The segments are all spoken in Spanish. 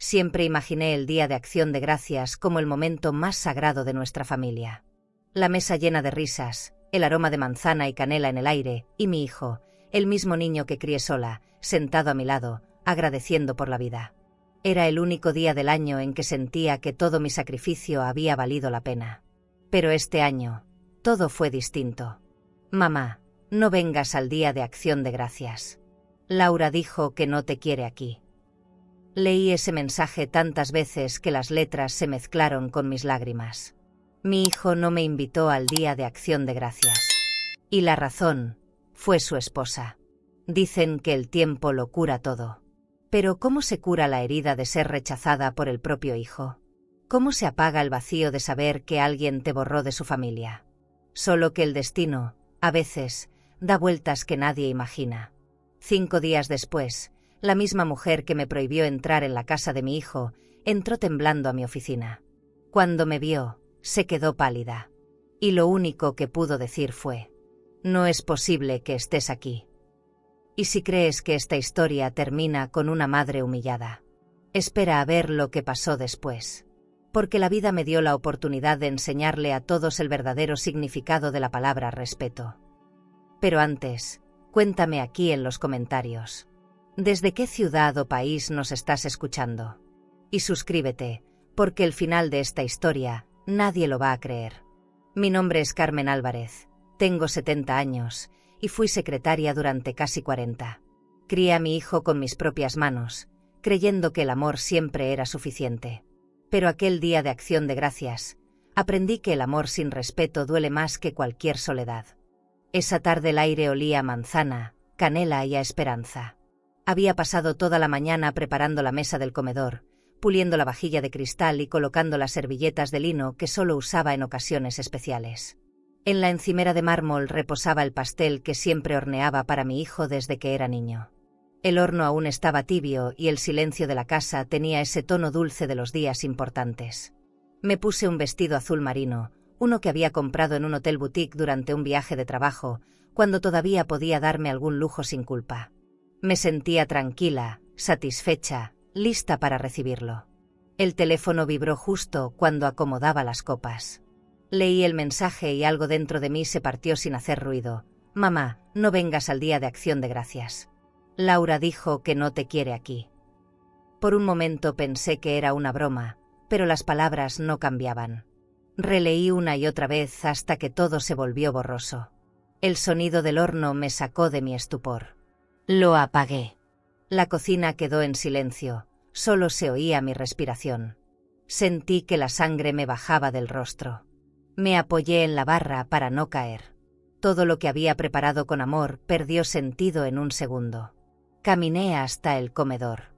Siempre imaginé el Día de Acción de Gracias como el momento más sagrado de nuestra familia. La mesa llena de risas, el aroma de manzana y canela en el aire, y mi hijo, el mismo niño que crié sola, sentado a mi lado, agradeciendo por la vida. Era el único día del año en que sentía que todo mi sacrificio había valido la pena. Pero este año, todo fue distinto. Mamá, no vengas al Día de Acción de Gracias. Laura dijo que no te quiere aquí. Leí ese mensaje tantas veces que las letras se mezclaron con mis lágrimas. Mi hijo no me invitó al Día de Acción de Gracias. Y la razón fue su esposa. Dicen que el tiempo lo cura todo. Pero ¿cómo se cura la herida de ser rechazada por el propio hijo? ¿Cómo se apaga el vacío de saber que alguien te borró de su familia? Solo que el destino, a veces, da vueltas que nadie imagina. 5 días después, la misma mujer que me prohibió entrar en la casa de mi hijo, entró temblando a mi oficina. Cuando me vio, se quedó pálida. Y lo único que pudo decir fue: no es posible que estés aquí. ¿Y si crees que esta historia termina con una madre humillada? Espera a ver lo que pasó después. Porque la vida me dio la oportunidad de enseñarle a todos el verdadero significado de la palabra respeto. Pero antes, cuéntame aquí en los comentarios. ¿Desde qué ciudad o país nos estás escuchando? Y suscríbete, porque el final de esta historia, nadie lo va a creer. Mi nombre es Carmen Álvarez, tengo 70 años, y fui secretaria durante casi 40. Crié a mi hijo con mis propias manos, creyendo que el amor siempre era suficiente. Pero aquel Día de Acción de Gracias, aprendí que el amor sin respeto duele más que cualquier soledad. Esa tarde el aire olía a manzana, canela y a esperanza. Había pasado toda la mañana preparando la mesa del comedor, puliendo la vajilla de cristal y colocando las servilletas de lino que solo usaba en ocasiones especiales. En la encimera de mármol reposaba el pastel que siempre horneaba para mi hijo desde que era niño. El horno aún estaba tibio y el silencio de la casa tenía ese tono dulce de los días importantes. Me puse un vestido azul marino, uno que había comprado en un hotel boutique durante un viaje de trabajo, cuando todavía podía darme algún lujo sin culpa. Me sentía tranquila, satisfecha, lista para recibirlo. El teléfono vibró justo cuando acomodaba las copas. Leí el mensaje y algo dentro de mí se partió sin hacer ruido. Mamá, no vengas al Día de Acción de Gracias. Laura dijo que no te quiere aquí. Por un momento pensé que era una broma, pero las palabras no cambiaban. Releí una y otra vez hasta que todo se volvió borroso. El sonido del horno me sacó de mi estupor. Lo apagué. La cocina quedó en silencio, solo se oía mi respiración. Sentí que la sangre me bajaba del rostro. Me apoyé en la barra para no caer. Todo lo que había preparado con amor perdió sentido en un segundo. Caminé hasta el comedor.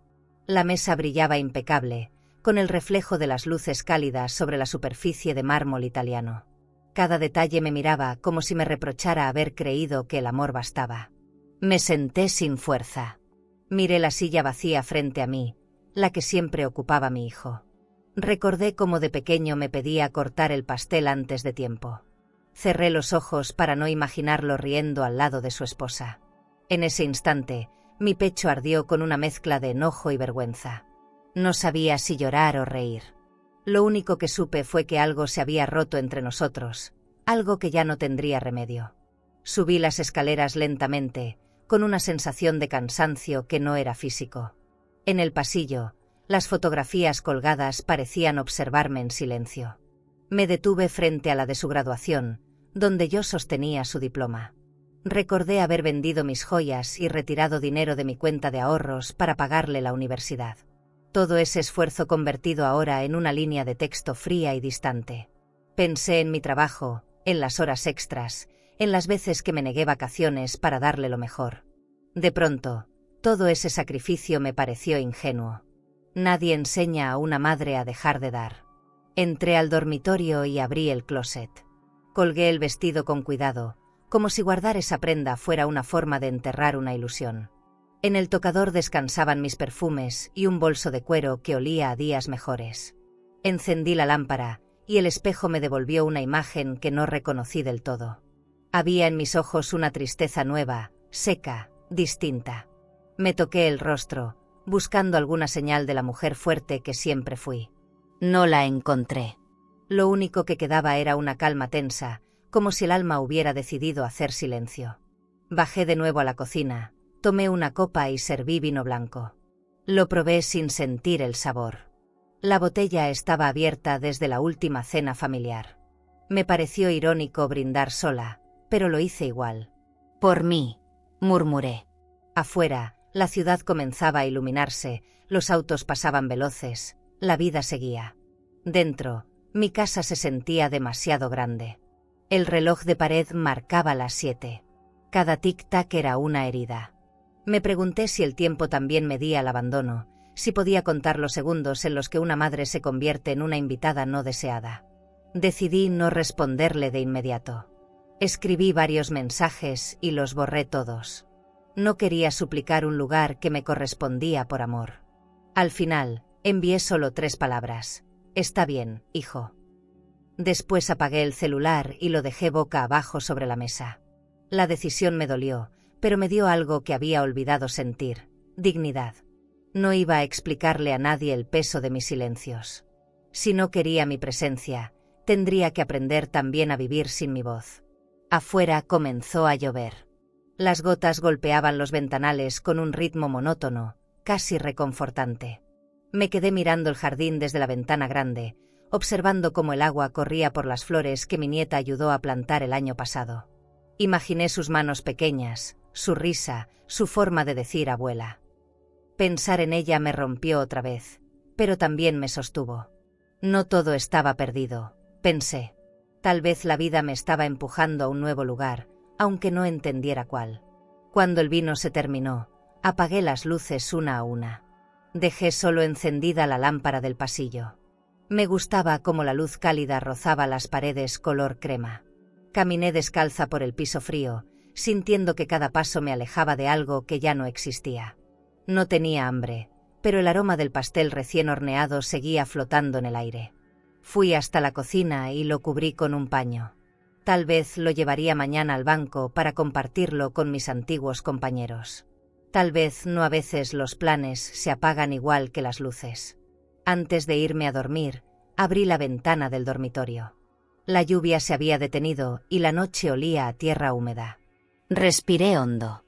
La mesa brillaba impecable, con el reflejo de las luces cálidas sobre la superficie de mármol italiano. Cada detalle me miraba como si me reprochara haber creído que el amor bastaba. Me senté sin fuerza. Miré la silla vacía frente a mí, la que siempre ocupaba mi hijo. Recordé cómo de pequeño me pedía cortar el pastel antes de tiempo. Cerré los ojos para no imaginarlo riendo al lado de su esposa. En ese instante, mi pecho ardió con una mezcla de enojo y vergüenza. No sabía si llorar o reír. Lo único que supe fue que algo se había roto entre nosotros, algo que ya no tendría remedio. Subí las escaleras lentamente, con una sensación de cansancio que no era físico. En el pasillo, las fotografías colgadas parecían observarme en silencio. Me detuve frente a la de su graduación, donde yo sostenía su diploma. Recordé haber vendido mis joyas y retirado dinero de mi cuenta de ahorros para pagarle la universidad. Todo ese esfuerzo convertido ahora en una línea de texto fría y distante. Pensé en mi trabajo, en las horas extras, en las veces que me negué vacaciones para darle lo mejor. De pronto, todo ese sacrificio me pareció ingenuo. Nadie enseña a una madre a dejar de dar. Entré al dormitorio y abrí el closet. Colgué el vestido con cuidado, como si guardar esa prenda fuera una forma de enterrar una ilusión. En el tocador descansaban mis perfumes y un bolso de cuero que olía a días mejores. Encendí la lámpara, y el espejo me devolvió una imagen que no reconocí del todo. Había en mis ojos una tristeza nueva, seca, distinta. Me toqué el rostro, buscando alguna señal de la mujer fuerte que siempre fui. No la encontré. Lo único que quedaba era una calma tensa, como si el alma hubiera decidido hacer silencio. Bajé de nuevo a la cocina, tomé una copa y serví vino blanco. Lo probé sin sentir el sabor. La botella estaba abierta desde la última cena familiar. Me pareció irónico brindar sola, pero lo hice igual. «Por mí», murmuré. Afuera, la ciudad comenzaba a iluminarse, los autos pasaban veloces, la vida seguía. Dentro, mi casa se sentía demasiado grande. El reloj de pared marcaba las 7. Cada tic-tac era una herida. Me pregunté si el tiempo también medía el abandono, si podía contar los segundos en los que una madre se convierte en una invitada no deseada. Decidí no responderle de inmediato. Escribí varios mensajes y los borré todos. No quería suplicar un lugar que me correspondía por amor. Al final, envié solo 3 palabras. «Está bien, hijo». Después apagué el celular y lo dejé boca abajo sobre la mesa. La decisión me dolió, pero me dio algo que había olvidado sentir: dignidad. No iba a explicarle a nadie el peso de mis silencios. Si no quería mi presencia, tendría que aprender también a vivir sin mi voz. Afuera comenzó a llover. Las gotas golpeaban los ventanales con un ritmo monótono, casi reconfortante. Me quedé mirando el jardín desde la ventana grande, observando cómo el agua corría por las flores que mi nieta ayudó a plantar el año pasado. Imaginé sus manos pequeñas, su risa, su forma de decir abuela. Pensar en ella me rompió otra vez, pero también me sostuvo. No todo estaba perdido, pensé. Tal vez la vida me estaba empujando a un nuevo lugar, aunque no entendiera cuál. Cuando el vino se terminó, apagué las luces una a una. Dejé solo encendida la lámpara del pasillo. Me gustaba cómo la luz cálida rozaba las paredes color crema. Caminé descalza por el piso frío, sintiendo que cada paso me alejaba de algo que ya no existía. No tenía hambre, pero el aroma del pastel recién horneado seguía flotando en el aire. Fui hasta la cocina y lo cubrí con un paño. Tal vez lo llevaría mañana al banco para compartirlo con mis antiguos compañeros. Tal vez no, a veces los planes se apagan igual que las luces. Antes de irme a dormir, abrí la ventana del dormitorio. La lluvia se había detenido y la noche olía a tierra húmeda. Respiré hondo.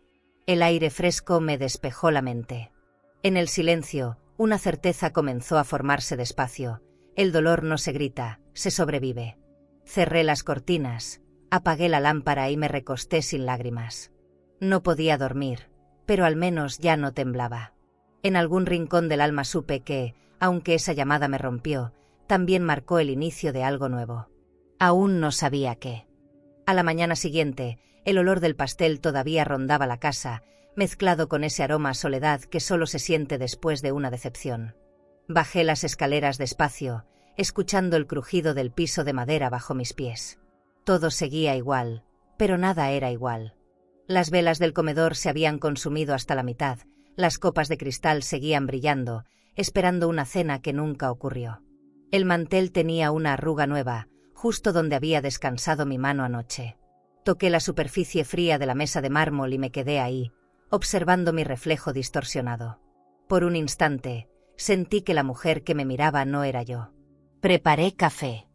El aire fresco me despejó la mente. En el silencio, una certeza comenzó a formarse despacio. El dolor no se grita, se sobrevive. Cerré las cortinas, apagué la lámpara y me recosté sin lágrimas. No podía dormir, pero al menos ya no temblaba. En algún rincón del alma supe que, aunque esa llamada me rompió, también marcó el inicio de algo nuevo. Aún no sabía qué. A la mañana siguiente, el olor del pastel todavía rondaba la casa, mezclado con ese aroma a soledad que solo se siente después de una decepción. Bajé las escaleras despacio, escuchando el crujido del piso de madera bajo mis pies. Todo seguía igual, pero nada era igual. Las velas del comedor se habían consumido hasta la mitad, las copas de cristal seguían brillando, esperando una cena que nunca ocurrió. El mantel tenía una arruga nueva, justo donde había descansado mi mano anoche. Toqué la superficie fría de la mesa de mármol y me quedé ahí, observando mi reflejo distorsionado. Por un instante, sentí que la mujer que me miraba no era yo. Preparé café.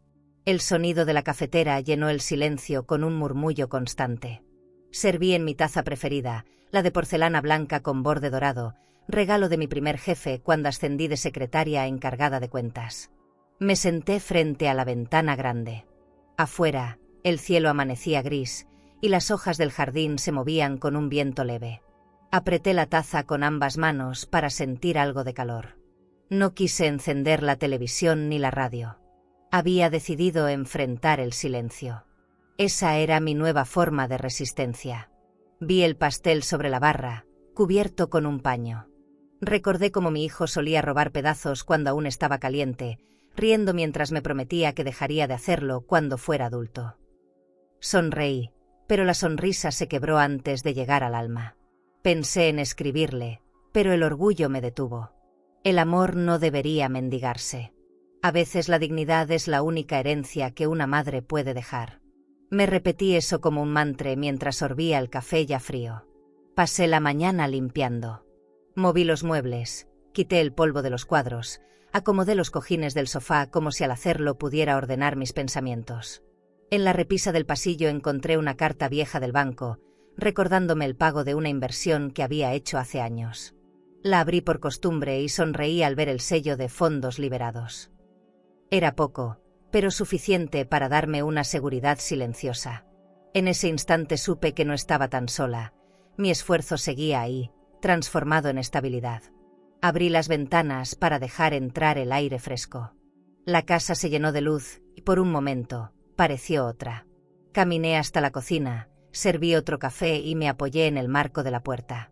El sonido de la cafetera llenó el silencio con un murmullo constante. Serví en mi taza preferida, la de porcelana blanca con borde dorado, regalo de mi primer jefe cuando ascendí de secretaria encargada de cuentas. Me senté frente a la ventana grande. Afuera, el cielo amanecía gris, y las hojas del jardín se movían con un viento leve. Apreté la taza con ambas manos para sentir algo de calor. No quise encender la televisión ni la radio. Había decidido enfrentar el silencio. Esa era mi nueva forma de resistencia. Vi el pastel sobre la barra, cubierto con un paño. Recordé cómo mi hijo solía robar pedazos cuando aún estaba caliente, riendo mientras me prometía que dejaría de hacerlo cuando fuera adulto. Sonreí, pero la sonrisa se quebró antes de llegar al alma. Pensé en escribirle, pero el orgullo me detuvo. El amor no debería mendigarse. A veces la dignidad es la única herencia que una madre puede dejar. Me repetí eso como un mantra mientras sorbía el café ya frío. Pasé la mañana limpiando. Moví los muebles, Quité el polvo de los cuadros, acomodé los cojines del sofá como si al hacerlo pudiera ordenar mis pensamientos. En la repisa del pasillo encontré una carta vieja del banco, recordándome el pago de una inversión que había hecho hace años. La abrí por costumbre y sonreí al ver el sello de fondos liberados. Era poco, pero suficiente para darme una seguridad silenciosa. En ese instante supe que no estaba tan sola. Mi esfuerzo seguía ahí, transformado en estabilidad. Abrí las ventanas para dejar entrar el aire fresco. La casa se llenó de luz y por un momento pareció otra. Caminé hasta la cocina, serví otro café y me apoyé en el marco de la puerta.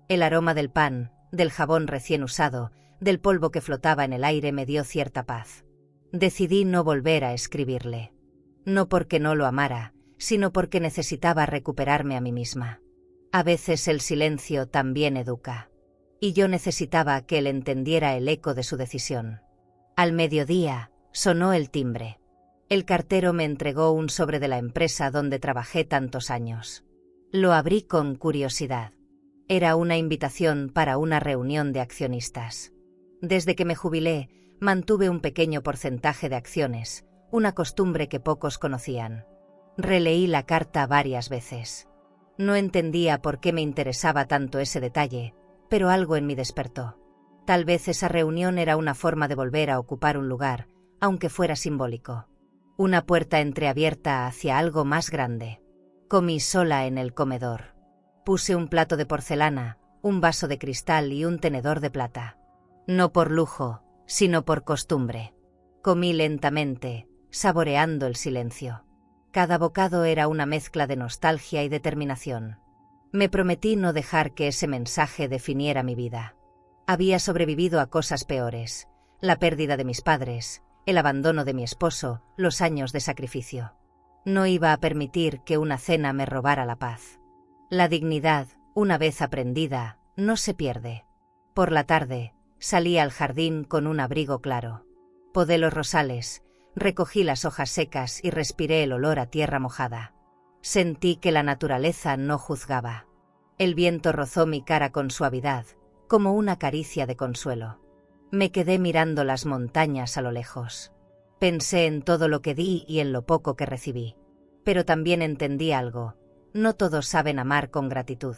El aroma del pan, del jabón recién usado, del polvo que flotaba en el aire me dio cierta paz. Decidí no volver a escribirle. No porque no lo amara, sino porque necesitaba recuperarme a mí misma. A veces el silencio también educa. Y yo necesitaba que él entendiera el eco de su decisión. Al mediodía, sonó el timbre. El cartero me entregó un sobre de la empresa donde trabajé tantos años. Lo abrí con curiosidad. Era una invitación para una reunión de accionistas. Desde que me jubilé, mantuve un pequeño porcentaje de acciones, una costumbre que pocos conocían. Releí la carta varias veces. No entendía por qué me interesaba tanto ese detalle, pero algo en mí despertó. Tal vez esa reunión era una forma de volver a ocupar un lugar, aunque fuera simbólico. Una puerta entreabierta hacia algo más grande. Comí sola en el comedor. Puse un plato de porcelana, un vaso de cristal y un tenedor de plata. No por lujo, sino por costumbre. Comí lentamente, saboreando el silencio. Cada bocado era una mezcla de nostalgia y determinación. Me prometí no dejar que ese mensaje definiera mi vida. Había sobrevivido a cosas peores: la pérdida de mis padres, el abandono de mi esposo, los años de sacrificio. No iba a permitir que una cena me robara la paz. La dignidad, una vez aprendida, no se pierde. Por la tarde, salí al jardín con un abrigo claro. Podé los rosales, recogí las hojas secas y respiré el olor a tierra mojada. Sentí que la naturaleza no juzgaba. El viento rozó mi cara con suavidad, como una caricia de consuelo. Me quedé mirando las montañas a lo lejos. Pensé en todo lo que di y en lo poco que recibí. Pero también entendí algo: no todos saben amar con gratitud.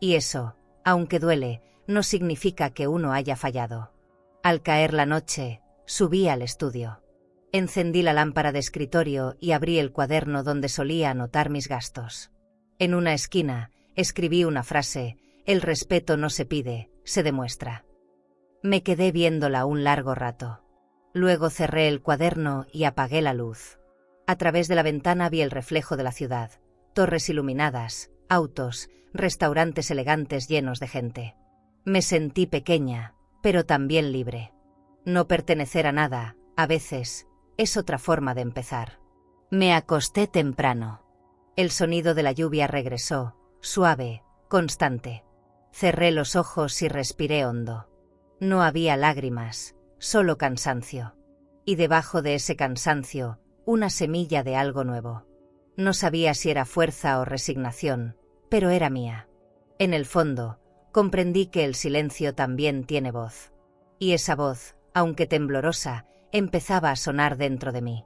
Y eso, aunque duele, no significa que uno haya fallado. Al caer la noche, subí al estudio. Encendí la lámpara de escritorio y abrí el cuaderno donde solía anotar mis gastos. En una esquina, escribí una frase: el respeto no se pide, se demuestra. Me quedé viéndola un largo rato. Luego cerré el cuaderno y apagué la luz. A través de la ventana vi el reflejo de la ciudad: torres iluminadas, autos, restaurantes elegantes llenos de gente. Me sentí pequeña, pero también libre. No pertenecer a nada, a veces, es otra forma de empezar. Me acosté temprano. El sonido de la lluvia regresó, suave, constante. Cerré los ojos y respiré hondo. No había lágrimas, solo cansancio. Y debajo de ese cansancio, una semilla de algo nuevo. No sabía si era fuerza o resignación, pero era mía. En el fondo, comprendí que el silencio también tiene voz. Y esa voz, aunque temblorosa, empezaba a sonar dentro de mí.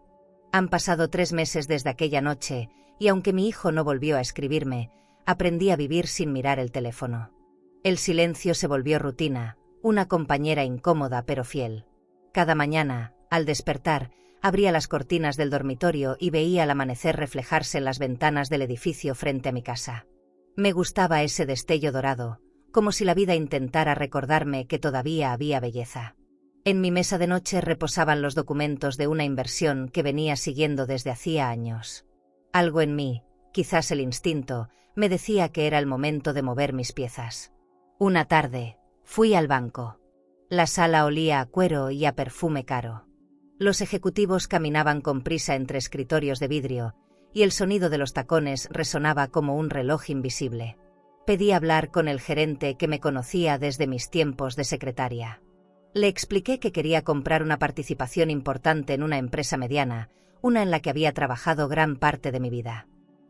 Han pasado 3 meses desde aquella noche, y aunque mi hijo no volvió a escribirme, aprendí a vivir sin mirar el teléfono. El silencio se volvió rutina, una compañera incómoda pero fiel. Cada mañana, al despertar, abría las cortinas del dormitorio y veía el amanecer reflejarse en las ventanas del edificio frente a mi casa. Me gustaba ese destello dorado, como si la vida intentara recordarme que todavía había belleza. En mi mesa de noche reposaban los documentos de una inversión que venía siguiendo desde hacía años. Algo en mí, quizás el instinto, me decía que era el momento de mover mis piezas. Una tarde, fui al banco. La sala olía a cuero y a perfume caro. Los ejecutivos caminaban con prisa entre escritorios de vidrio, y el sonido de los tacones resonaba como un reloj invisible. Pedí hablar con el gerente que me conocía desde mis tiempos de secretaria. Le expliqué que quería comprar una participación importante en una empresa mediana, una en la que había trabajado gran parte de mi vida.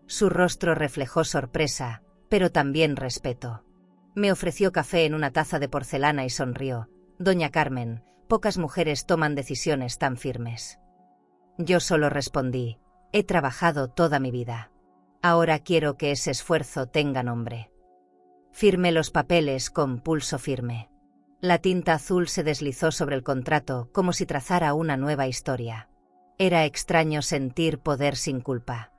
Su rostro reflejó sorpresa, pero también respeto. Me ofreció café en una taza de porcelana y sonrió, Doña Carmen, pocas mujeres toman decisiones tan firmes. Yo solo respondí: he trabajado toda mi vida. Ahora quiero que ese esfuerzo tenga nombre. Firmé los papeles con pulso firme. La tinta azul se deslizó sobre el contrato como si trazara una nueva historia. Era extraño sentir poder sin culpa.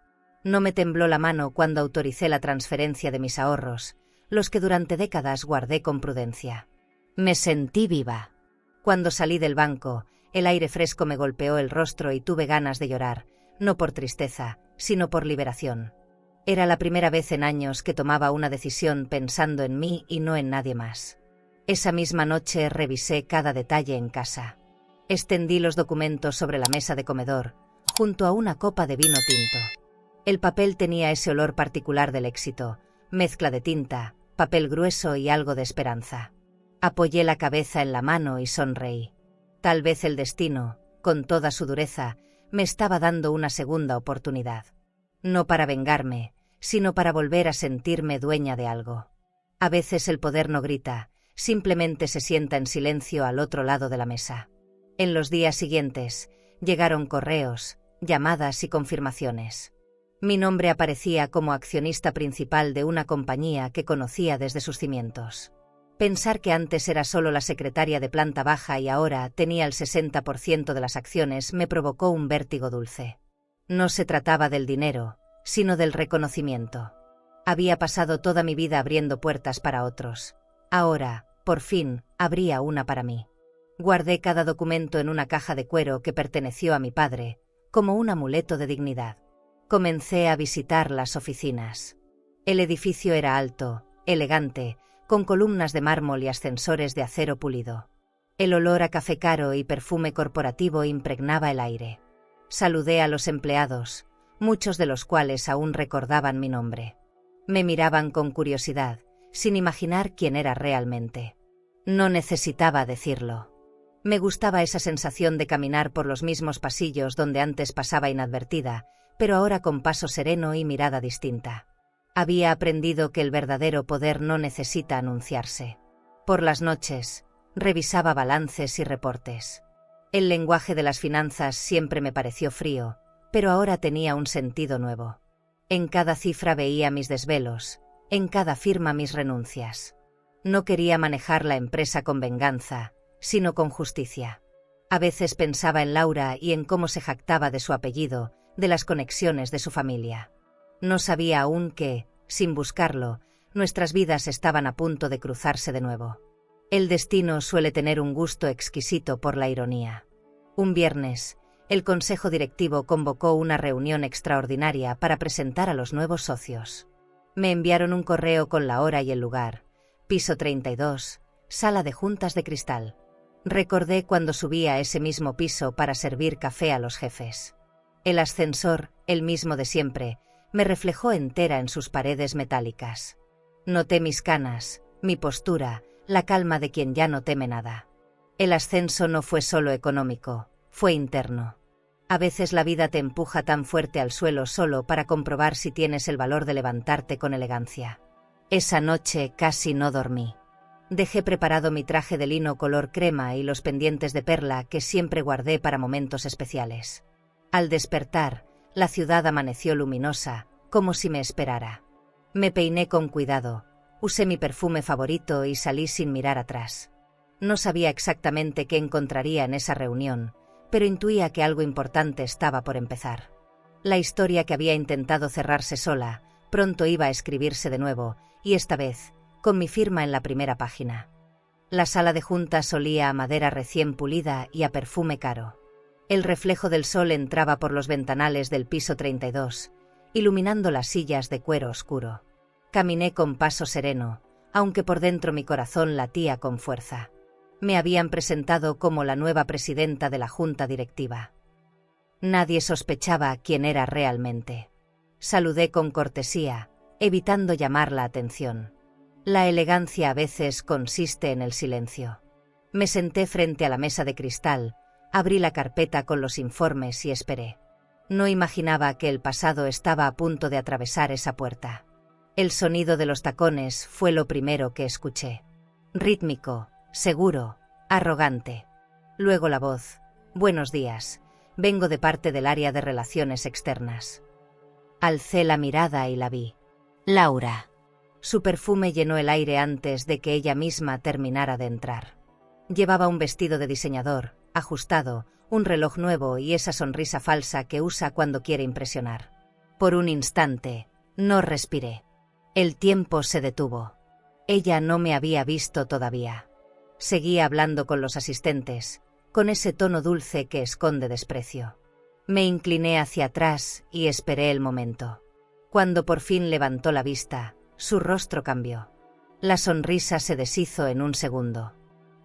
No me tembló la mano cuando autoricé la transferencia de mis ahorros, los que durante décadas guardé con prudencia. Me sentí viva. Cuando salí del banco, el aire fresco me golpeó el rostro y tuve ganas de llorar, no por tristeza, sino por liberación. Era la primera vez en años que tomaba una decisión pensando en mí y no en nadie más. Esa misma noche revisé cada detalle en casa. Extendí los documentos sobre la mesa de comedor, junto a una copa de vino tinto. El papel tenía ese olor particular del éxito, mezcla de tinta, papel grueso y algo de esperanza. Apoyé la cabeza en la mano y sonreí. Tal vez el destino, con toda su dureza, me estaba dando una segunda oportunidad. No para vengarme, sino para volver a sentirme dueña de algo. A veces el poder no grita, simplemente se sienta en silencio al otro lado de la mesa. En los días siguientes, llegaron correos, llamadas y confirmaciones. Mi nombre aparecía como accionista principal de una compañía que conocía desde sus cimientos. Pensar que antes era solo la secretaria de planta baja y ahora tenía el 60% de las acciones me provocó un vértigo dulce. No se trataba del dinero, sino del reconocimiento. Había pasado toda mi vida abriendo puertas para otros. Ahora, por fin, abría una para mí. Guardé cada documento en una caja de cuero que perteneció a mi padre, como un amuleto de dignidad. Comencé a visitar las oficinas. El edificio era alto, elegante, con columnas de mármol y ascensores de acero pulido. El olor a café caro y perfume corporativo impregnaba el aire. Saludé a los empleados, muchos de los cuales aún recordaban mi nombre. Me miraban con curiosidad, sin imaginar quién era realmente. No necesitaba decirlo. Me gustaba esa sensación de caminar por los mismos pasillos donde antes pasaba inadvertida, pero ahora con paso sereno y mirada distinta. Había aprendido que el verdadero poder no necesita anunciarse. Por las noches, revisaba balances y reportes. El lenguaje de las finanzas siempre me pareció frío, pero ahora tenía un sentido nuevo. En cada cifra veía mis desvelos, en cada firma mis renuncias. No quería manejar la empresa con venganza, sino con justicia. A veces pensaba en Laura y en cómo se jactaba de su apellido, de las conexiones de su familia. No sabía aún que, sin buscarlo, nuestras vidas estaban a punto de cruzarse de nuevo. El destino suele tener un gusto exquisito por la ironía. Un viernes, el consejo directivo convocó una reunión extraordinaria para presentar a los nuevos socios. Me enviaron un correo con la hora y el lugar: piso 32, sala de juntas de cristal. Recordé cuando subí a ese mismo piso para servir café a los jefes. El ascensor, el mismo de siempre, me reflejó entera en sus paredes metálicas. Noté mis canas, mi postura, la calma de quien ya no teme nada. El ascenso no fue solo económico, fue interno. A veces la vida te empuja tan fuerte al suelo solo para comprobar si tienes el valor de levantarte con elegancia. Esa noche casi no dormí. Dejé preparado mi traje de lino color crema y los pendientes de perla que siempre guardé para momentos especiales. Al despertar, la ciudad amaneció luminosa, como si me esperara. Me peiné con cuidado, usé mi perfume favorito y salí sin mirar atrás. No sabía exactamente qué encontraría en esa reunión, pero intuía que algo importante estaba por empezar. La historia que había intentado cerrarse sola, pronto iba a escribirse de nuevo, y esta vez, con mi firma en la primera página. La sala de juntas olía a madera recién pulida y a perfume caro. El reflejo del sol entraba por los ventanales del piso 32, iluminando las sillas de cuero oscuro. Caminé con paso sereno, aunque por dentro mi corazón latía con fuerza. Me habían presentado como la nueva presidenta de la junta directiva. Nadie sospechaba quién era realmente. Saludé con cortesía, evitando llamar la atención. La elegancia a veces consiste en el silencio. Me senté frente a la mesa de cristal, abrí la carpeta con los informes y esperé. No imaginaba que el pasado estaba a punto de atravesar esa puerta. El sonido de los tacones fue lo primero que escuché. Rítmico, seguro, Arrogante. Luego la voz. Buenos días. Vengo de parte del área de relaciones externas. Alcé la mirada y la vi. Laura. Su perfume llenó el aire antes de que ella misma terminara de entrar. Llevaba un vestido de diseñador, ajustado, un reloj nuevo y esa sonrisa falsa que usa cuando quiere impresionar. Por un instante, no respiré. El tiempo se detuvo. Ella no me había visto todavía. Seguía hablando con los asistentes, con ese tono dulce que esconde desprecio. Me incliné hacia atrás y esperé el momento. Cuando por fin levantó la vista, su rostro cambió. La sonrisa se deshizo en un segundo.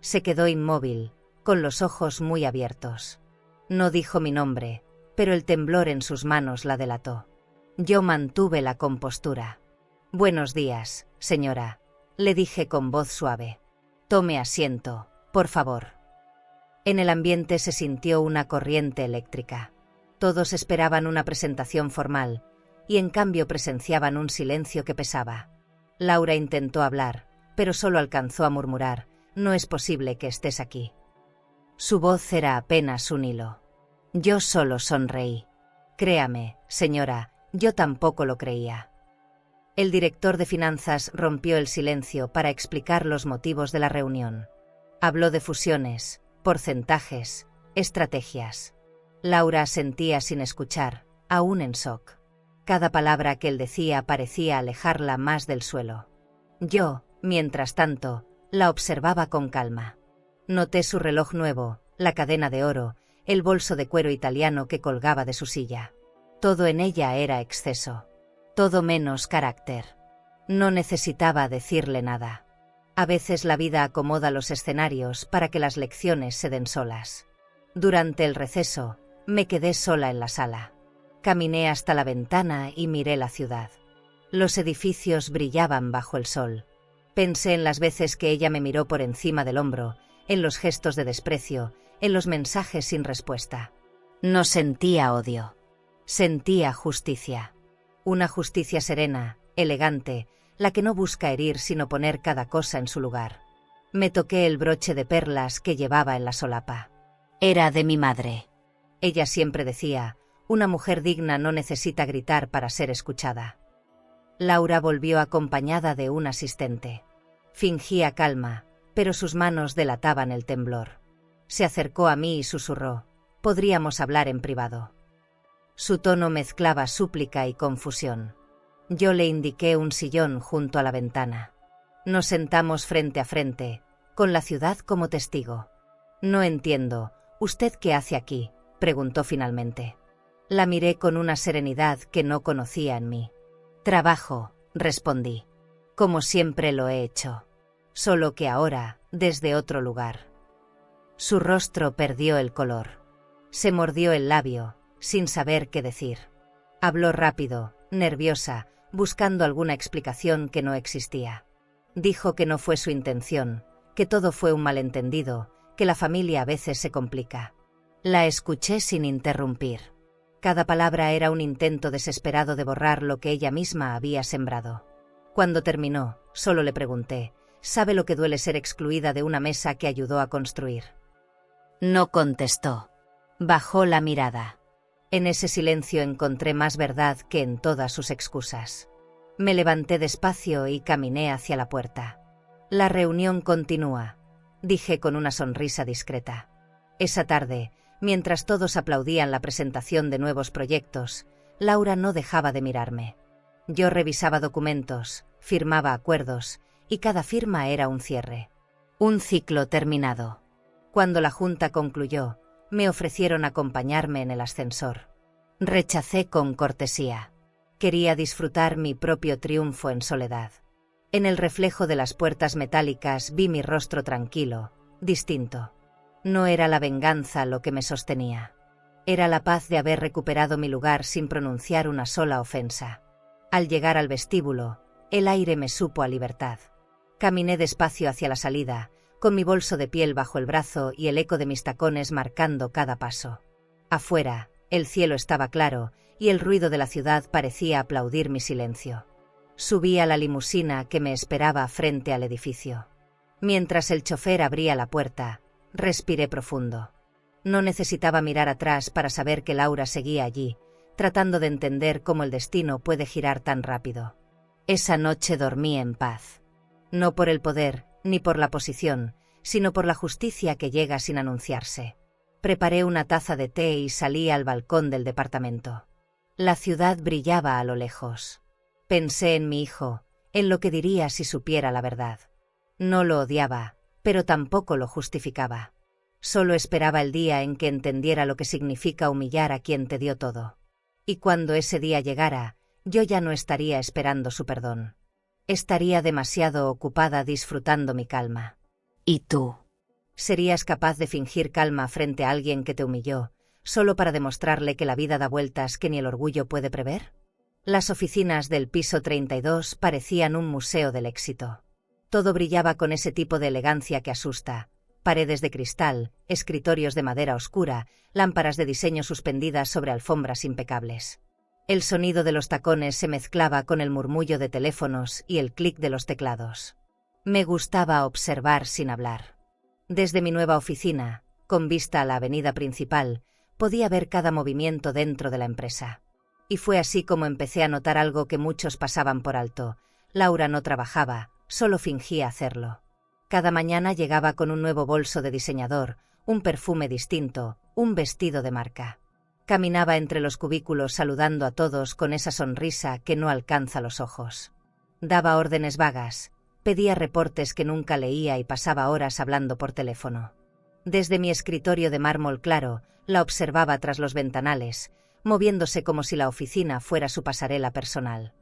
Se quedó inmóvil, con los ojos muy abiertos. No dijo mi nombre, pero el temblor en sus manos la delató. Yo mantuve la compostura. Buenos días, señora, le dije con voz suave. Tome asiento, por favor. En el ambiente se sintió una corriente eléctrica. Todos esperaban una presentación formal, y en cambio presenciaban un silencio que pesaba. Laura intentó hablar, pero solo alcanzó a murmurar, «No es posible que estés aquí». Su voz era apenas un hilo. Yo solo sonreí. Créame, señora, yo tampoco lo creía. El director de finanzas rompió el silencio para explicar los motivos de la reunión. Habló de fusiones, porcentajes, estrategias. Laura asentía sin escuchar, aún en shock. Cada palabra que él decía parecía alejarla más del suelo. Yo, mientras tanto, la observaba con calma. Noté su reloj nuevo, la cadena de oro, el bolso de cuero italiano que colgaba de su silla. Todo en ella era exceso. Todo menos carácter. No necesitaba decirle nada. A veces la vida acomoda los escenarios para que las lecciones se den solas. Durante el receso, me quedé sola en la sala. Caminé hasta la ventana y miré la ciudad. Los edificios brillaban bajo el sol. Pensé en las veces que ella me miró por encima del hombro, en los gestos de desprecio, en los mensajes sin respuesta. No sentía odio. Sentía justicia. Una justicia serena, elegante, la que no busca herir sino poner cada cosa en su lugar. Me toqué el broche de perlas que llevaba en la solapa. Era de mi madre. Ella siempre decía, una mujer digna no necesita gritar para ser escuchada. Laura volvió acompañada de un asistente. Fingía calma, pero sus manos delataban el temblor. Se acercó a mí y susurró, «Podríamos hablar en privado». Su tono mezclaba súplica y confusión. Yo le indiqué un sillón junto a la ventana. Nos sentamos frente a frente, con la ciudad como testigo. «No entiendo, ¿usted qué hace aquí?», preguntó finalmente. La miré con una serenidad que no conocía en mí. «Trabajo», respondí. «Como siempre lo he hecho. Solo que ahora, desde otro lugar». Su rostro perdió el color. Se mordió el labio, sin saber qué decir. Habló rápido, nerviosa, buscando alguna explicación que no existía. Dijo que no fue su intención, que todo fue un malentendido, que la familia a veces se complica. La escuché sin interrumpir. Cada palabra era un intento desesperado de borrar lo que ella misma había sembrado. Cuando terminó, solo le pregunté, ¿sabe lo que duele ser excluida de una mesa que ayudó a construir? No contestó. Bajó la mirada. En ese silencio encontré más verdad que en todas sus excusas. Me levanté despacio y caminé hacia la puerta. La reunión continúa, dije con una sonrisa discreta. Esa tarde, mientras todos aplaudían la presentación de nuevos proyectos, Laura no dejaba de mirarme. Yo revisaba documentos, firmaba acuerdos, y cada firma era un cierre. Un ciclo terminado. Cuando la junta concluyó, me ofrecieron acompañarme en el ascensor. Rechacé con cortesía. Quería disfrutar mi propio triunfo en soledad. En el reflejo de las puertas metálicas vi mi rostro tranquilo, distinto. No era la venganza lo que me sostenía. Era la paz de haber recuperado mi lugar sin pronunciar una sola ofensa. Al llegar al vestíbulo, el aire me supo a libertad. Caminé despacio hacia la salida, con mi bolso de piel bajo el brazo y el eco de mis tacones marcando cada paso. Afuera, el cielo estaba claro y el ruido de la ciudad parecía aplaudir mi silencio. Subí a la limusina que me esperaba frente al edificio. Mientras el chofer abría la puerta, Respiré profundo. No necesitaba mirar atrás para saber que Laura seguía allí, tratando de entender cómo el destino puede girar tan rápido. Esa noche dormí en paz. No por el poder, ni por la posición, sino por la justicia que llega sin anunciarse. Preparé una taza de té y salí al balcón del departamento. La ciudad brillaba a lo lejos. Pensé en mi hijo, en lo que diría si supiera la verdad. No lo odiaba, pero tampoco lo justificaba. Solo esperaba el día en que entendiera lo que significa humillar a quien te dio todo. Y cuando ese día llegara, yo ya no estaría esperando su perdón. Estaría demasiado ocupada disfrutando mi calma. ¿Y tú? ¿Serías capaz de fingir calma frente a alguien que te humilló, solo para demostrarle que la vida da vueltas que ni el orgullo puede prever? Las oficinas del piso 32 parecían un museo del éxito. Todo brillaba con ese tipo de elegancia que asusta. Paredes de cristal, escritorios de madera oscura, lámparas de diseño suspendidas sobre alfombras impecables. El sonido de los tacones se mezclaba con el murmullo de teléfonos y el clic de los teclados. Me gustaba observar sin hablar. Desde mi nueva oficina, con vista a la avenida principal, podía ver cada movimiento dentro de la empresa. Y fue así como empecé a notar algo que muchos pasaban por alto. Laura no trabajaba, solo fingía hacerlo. Cada mañana llegaba con un nuevo bolso de diseñador, un perfume distinto, un vestido de marca. Caminaba entre los cubículos saludando a todos con esa sonrisa que no alcanza los ojos. Daba órdenes vagas, pedía reportes que nunca leía y pasaba horas hablando por teléfono. Desde mi escritorio de mármol claro, la observaba tras los ventanales, moviéndose como si la oficina fuera su pasarela personal.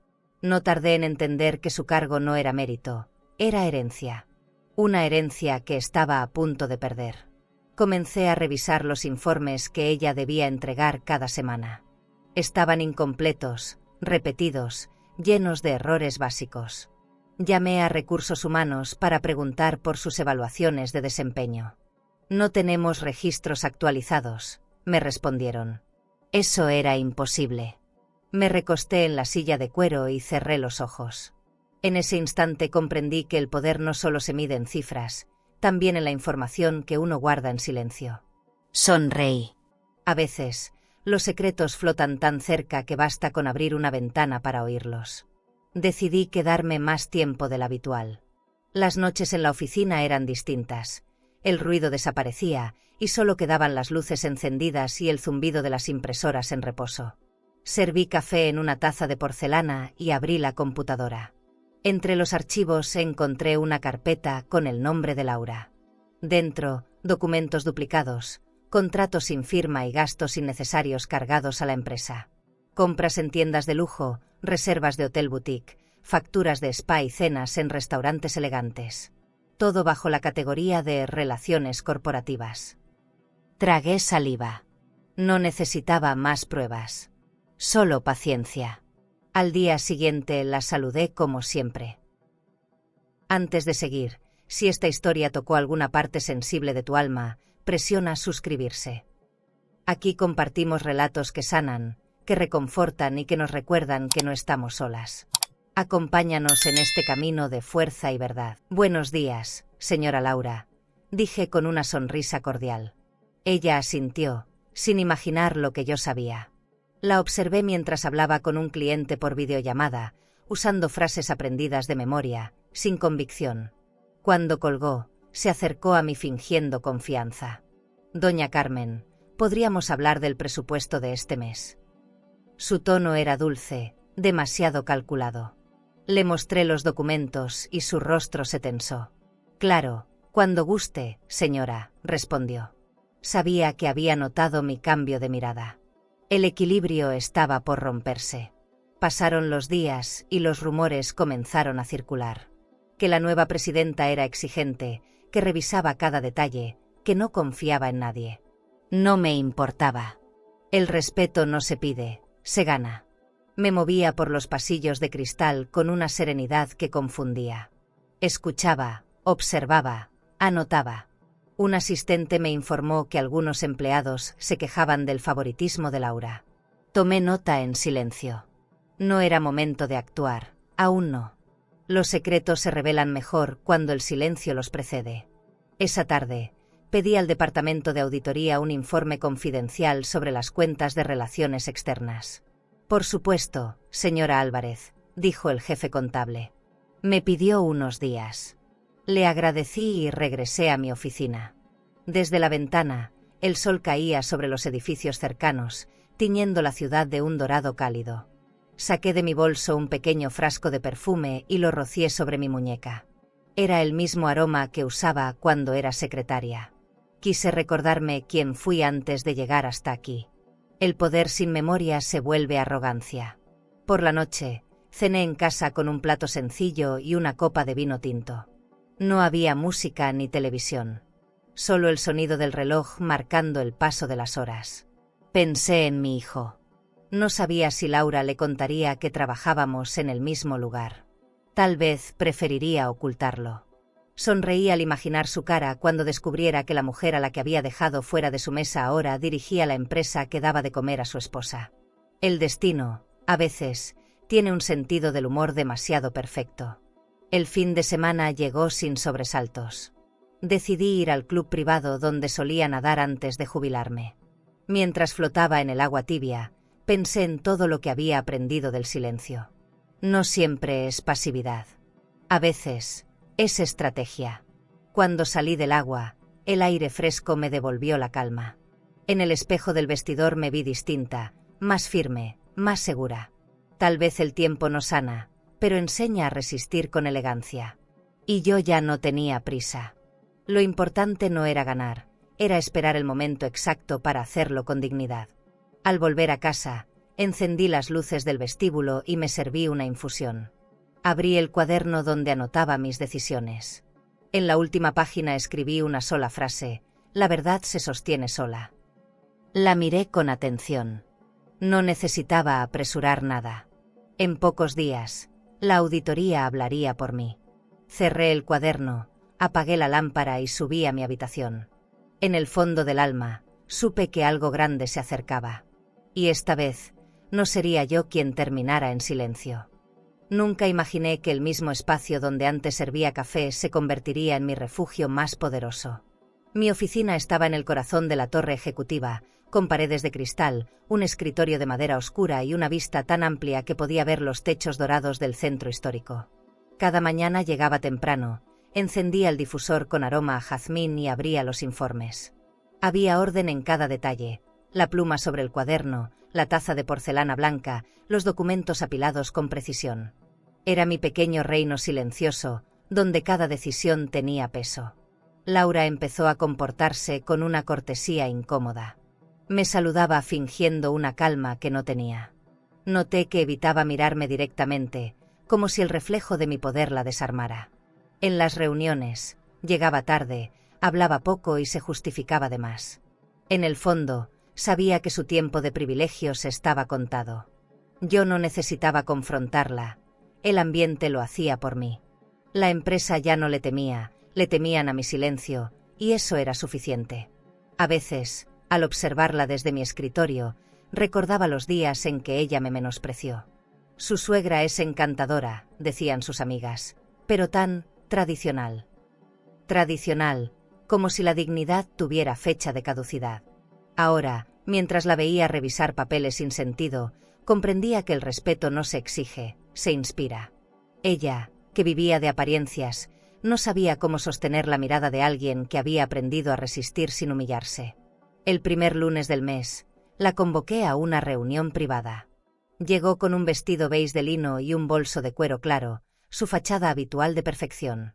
No tardé en entender que su cargo no era mérito, era herencia. Una herencia que estaba a punto de perder. Comencé a revisar los informes que ella debía entregar cada semana. Estaban incompletos, repetidos, llenos de errores básicos. Llamé a Recursos Humanos para preguntar por sus evaluaciones de desempeño. No tenemos registros actualizados, me respondieron. Eso era imposible. Me recosté en la silla de cuero y cerré los ojos. En ese instante comprendí que el poder no solo se mide en cifras, también en la información que uno guarda en silencio. Sonreí. A veces, los secretos flotan tan cerca que basta con abrir una ventana para oírlos. Decidí quedarme más tiempo del habitual. Las noches en la oficina eran distintas. El ruido desaparecía y solo quedaban las luces encendidas y el zumbido de las impresoras en reposo. Serví café en una taza de porcelana y abrí la computadora. Entre los archivos encontré una carpeta con el nombre de Laura. Dentro, documentos duplicados, contratos sin firma y gastos innecesarios cargados a la empresa. Compras en tiendas de lujo, reservas de hotel boutique, facturas de spa y cenas en restaurantes elegantes. Todo bajo la categoría de relaciones corporativas. Tragué saliva. No necesitaba más pruebas. Solo paciencia. Al día siguiente la saludé como siempre. Antes de seguir, si esta historia tocó alguna parte sensible de tu alma, presiona suscribirse. Aquí compartimos relatos que sanan, que reconfortan y que nos recuerdan que no estamos solas. Acompáñanos en este camino de fuerza y verdad. Buenos días, señora Laura, dije con una sonrisa cordial. Ella asintió, sin imaginar lo que yo sabía. La observé mientras hablaba con un cliente por videollamada, usando frases aprendidas de memoria, sin convicción. Cuando colgó, se acercó a mí fingiendo confianza. Doña Carmen, ¿podríamos hablar del presupuesto de este mes? Su tono era dulce, demasiado calculado. Le mostré los documentos y su rostro se tensó. Claro, cuando guste, señora, respondió. Sabía que había notado mi cambio de mirada. El equilibrio estaba por romperse. Pasaron los días y los rumores comenzaron a circular. Que la nueva presidenta era exigente, que revisaba cada detalle, que no confiaba en nadie. No me importaba. El respeto no se pide, se gana. Me movía por los pasillos de cristal con una serenidad que confundía. Escuchaba, observaba, anotaba. Un asistente me informó que algunos empleados se quejaban del favoritismo de Laura. Tomé nota en silencio. No era momento de actuar, aún no. Los secretos se revelan mejor cuando el silencio los precede. Esa tarde, Pedí al departamento de auditoría un informe confidencial sobre las cuentas de relaciones externas. Por supuesto, señora Álvarez, dijo el jefe contable. Me pidió unos días. Le agradecí y regresé a mi oficina. Desde la ventana, el sol caía sobre los edificios cercanos, tiñendo la ciudad de un dorado cálido. Saqué de mi bolso un pequeño frasco de perfume y lo rocié sobre mi muñeca. Era el mismo aroma que usaba cuando era secretaria. Quise recordarme quién fui antes de llegar hasta aquí. El poder sin memoria se vuelve arrogancia. Por la noche, cené en casa con un plato sencillo y una copa de vino tinto. No había música ni televisión. Solo el sonido del reloj marcando el paso de las horas. Pensé en mi hijo. No sabía si Laura le contaría que trabajábamos en el mismo lugar. Tal vez preferiría ocultarlo. Sonreí al imaginar su cara cuando descubriera que la mujer a la que había dejado fuera de su mesa ahora dirigía la empresa que daba de comer a su esposa. El destino, a veces, tiene un sentido del humor demasiado perfecto. El fin de semana llegó sin sobresaltos. Decidí ir al club privado donde solía nadar antes de jubilarme. Mientras flotaba en el agua tibia, pensé en todo lo que había aprendido del silencio. No siempre es pasividad. A veces, es estrategia. Cuando salí del agua, el aire fresco me devolvió la calma. En el espejo del vestidor me vi distinta, más firme, más segura. Tal vez el tiempo no sana, pero enseña a resistir con elegancia. Y yo ya no tenía prisa. Lo importante no era ganar, era esperar el momento exacto para hacerlo con dignidad. Al volver a casa, encendí las luces del vestíbulo y me serví una infusión. Abrí el cuaderno donde anotaba mis decisiones. En la última página escribí una sola frase: la verdad se sostiene sola. La miré con atención. No necesitaba apresurar nada. En pocos días, la auditoría hablaría por mí. Cerré el cuaderno, apagué la lámpara y subí a mi habitación. En el fondo del alma, supe que algo grande se acercaba. Y esta vez, no sería yo quien terminara en silencio. Nunca imaginé que el mismo espacio donde antes servía café se convertiría en mi refugio más poderoso. Mi oficina estaba en el corazón de la torre ejecutiva, con paredes de cristal, un escritorio de madera oscura y una vista tan amplia que podía ver los techos dorados del centro histórico. Cada mañana llegaba temprano, encendía el difusor con aroma a jazmín y abría los informes. Había orden en cada detalle: la pluma sobre el cuaderno, la taza de porcelana blanca, los documentos apilados con precisión. Era mi pequeño reino silencioso, donde cada decisión tenía peso. Laura empezó a comportarse con una cortesía incómoda. Me saludaba fingiendo una calma que no tenía. Noté que evitaba mirarme directamente, como si el reflejo de mi poder la desarmara. En las reuniones, llegaba tarde, hablaba poco y se justificaba de más. En el fondo, sabía que su tiempo de privilegios estaba contado. Yo no necesitaba confrontarla, el ambiente lo hacía por mí. La empresa ya no le temía, le temían a mi silencio, y eso era suficiente. A veces, al observarla desde mi escritorio, recordaba los días en que ella me menospreció. Su suegra es encantadora, decían sus amigas, pero tan tradicional. Tradicional, como si la dignidad tuviera fecha de caducidad. Ahora, mientras la veía revisar papeles sin sentido, comprendía que el respeto no se exige, se inspira. Ella, que vivía de apariencias, no sabía cómo sostener la mirada de alguien que había aprendido a resistir sin humillarse. El primer lunes del mes, la convoqué a una reunión privada. Llegó con un vestido beige de lino y un bolso de cuero claro, su fachada habitual de perfección.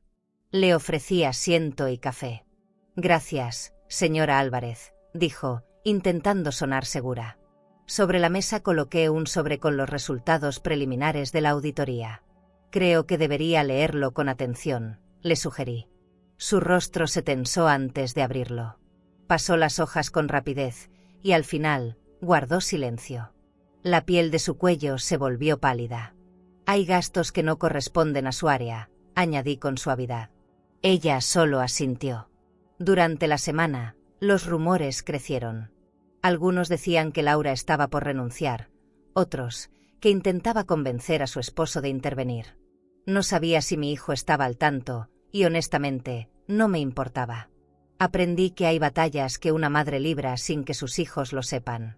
Le ofrecí asiento y café. Gracias, señora Álvarez, dijo, intentando sonar segura. Sobre la mesa coloqué un sobre con los resultados preliminares de la auditoría. Creo que debería leerlo con atención, le sugerí. Su rostro se tensó antes de abrirlo. Pasó las hojas con rapidez, y al final, guardó silencio. La piel de su cuello se volvió pálida. Hay gastos que no corresponden a su área, añadí con suavidad. Ella solo asintió. Durante la semana, los rumores crecieron. Algunos decían que Laura estaba por renunciar, otros, que intentaba convencer a su esposo de intervenir. No sabía si mi hijo estaba al tanto, y honestamente, no me importaba. Aprendí que hay batallas que una madre libra sin que sus hijos lo sepan.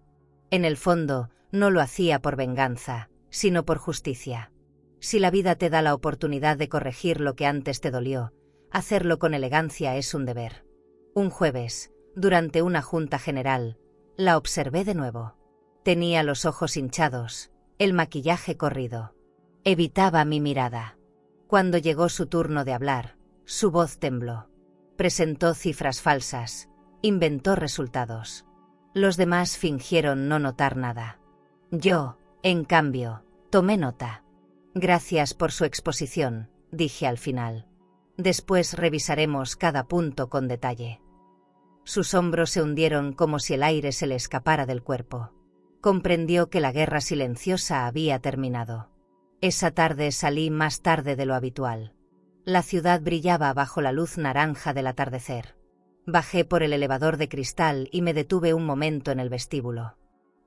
En el fondo, no lo hacía por venganza, sino por justicia. Si la vida te da la oportunidad de corregir lo que antes te dolió, hacerlo con elegancia es un deber. Un jueves, durante una junta general, la observé de nuevo. Tenía los ojos hinchados, el maquillaje corrido. Evitaba mi mirada. Cuando llegó su turno de hablar, su voz tembló. Presentó cifras falsas, inventó resultados. Los demás fingieron no notar nada. Yo, en cambio, tomé nota. Gracias por su exposición, dije al final. Después revisaremos cada punto con detalle. Sus hombros se hundieron como si el aire se le escapara del cuerpo. Comprendió que la guerra silenciosa había terminado. Esa tarde salí más tarde de lo habitual. La ciudad brillaba bajo la luz naranja del atardecer. Bajé por el elevador de cristal y me detuve un momento en el vestíbulo.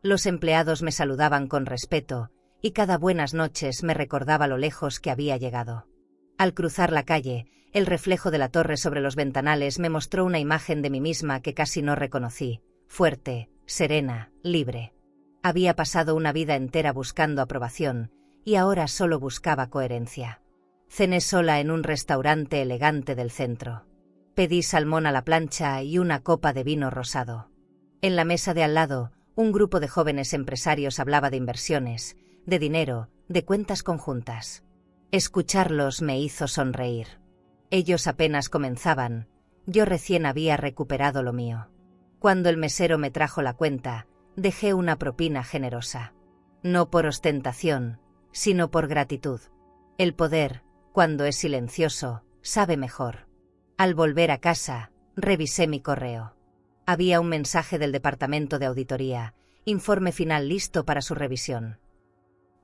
Los empleados me saludaban con respeto, y cada buenas noches me recordaba lo lejos que había llegado. Al cruzar la calle, el reflejo de la torre sobre los ventanales me mostró una imagen de mí misma que casi no reconocí, fuerte, serena, libre. Había pasado una vida entera buscando aprobación, y ahora solo buscaba coherencia. Cené sola en un restaurante elegante del centro. Pedí salmón a la plancha y una copa de vino rosado. En la mesa de al lado, un grupo de jóvenes empresarios hablaba de inversiones, de dinero, de cuentas conjuntas. Escucharlos me hizo sonreír. Ellos apenas comenzaban, yo recién había recuperado lo mío. Cuando el mesero me trajo la cuenta, dejé una propina generosa. No por ostentación, sino por gratitud. El poder, cuando es silencioso, sabe mejor. Al volver a casa, revisé mi correo. Había un mensaje del departamento de auditoría, informe final listo para su revisión.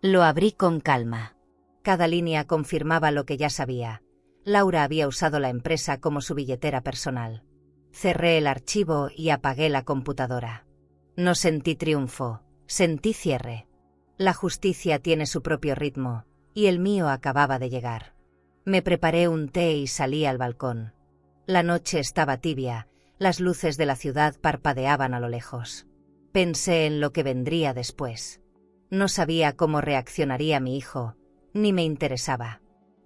Lo abrí con calma. Cada línea confirmaba lo que ya sabía. Laura había usado la empresa como su billetera personal. Cerré el archivo y apagué la computadora. No sentí triunfo, sentí cierre. La justicia tiene su propio ritmo, y el mío acababa de llegar. Me preparé un té y salí al balcón. La noche estaba tibia, las luces de la ciudad parpadeaban a lo lejos. Pensé en lo que vendría después. No sabía cómo reaccionaría mi hijo, ni me interesaba.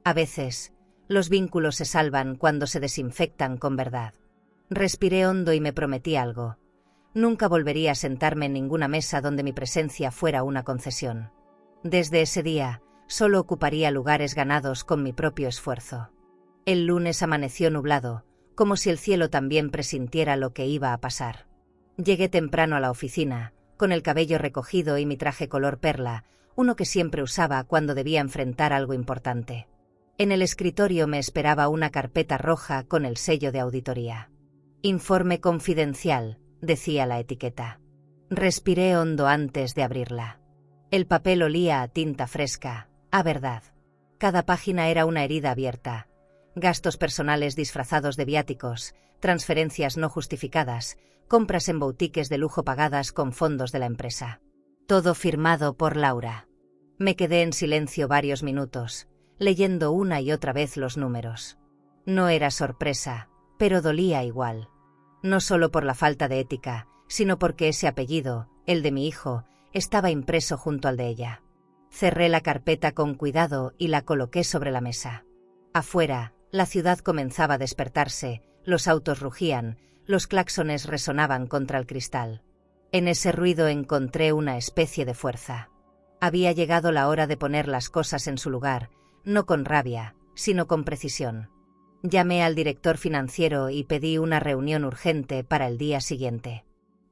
A veces, los vínculos se salvan cuando se desinfectan con verdad. Respiré hondo y me prometí algo. Nunca volvería a sentarme en ninguna mesa donde mi presencia fuera una concesión. Desde ese día, solo ocuparía lugares ganados con mi propio esfuerzo. El lunes amaneció nublado, como si el cielo también presintiera lo que iba a pasar. Llegué temprano a la oficina, con el cabello recogido y mi traje color perla, uno que siempre usaba cuando debía enfrentar algo importante. En el escritorio me esperaba una carpeta roja con el sello de auditoría. Informe confidencial, decía la etiqueta. Respiré hondo antes de abrirla. El papel olía a tinta fresca, a verdad. Cada página era una herida abierta. Gastos personales disfrazados de viáticos, transferencias no justificadas, compras en boutiques de lujo pagadas con fondos de la empresa. Todo firmado por Laura. Me quedé en silencio varios minutos, leyendo una y otra vez los números. No era sorpresa, pero dolía igual. No solo por la falta de ética, sino porque ese apellido, el de mi hijo, estaba impreso junto al de ella. Cerré la carpeta con cuidado y la coloqué sobre la mesa. Afuera, la ciudad comenzaba a despertarse, los autos rugían, los claxones resonaban contra el cristal. En ese ruido encontré una especie de fuerza. Había llegado la hora de poner las cosas en su lugar, no con rabia, sino con precisión. Llamé al director financiero y pedí una reunión urgente para el día siguiente.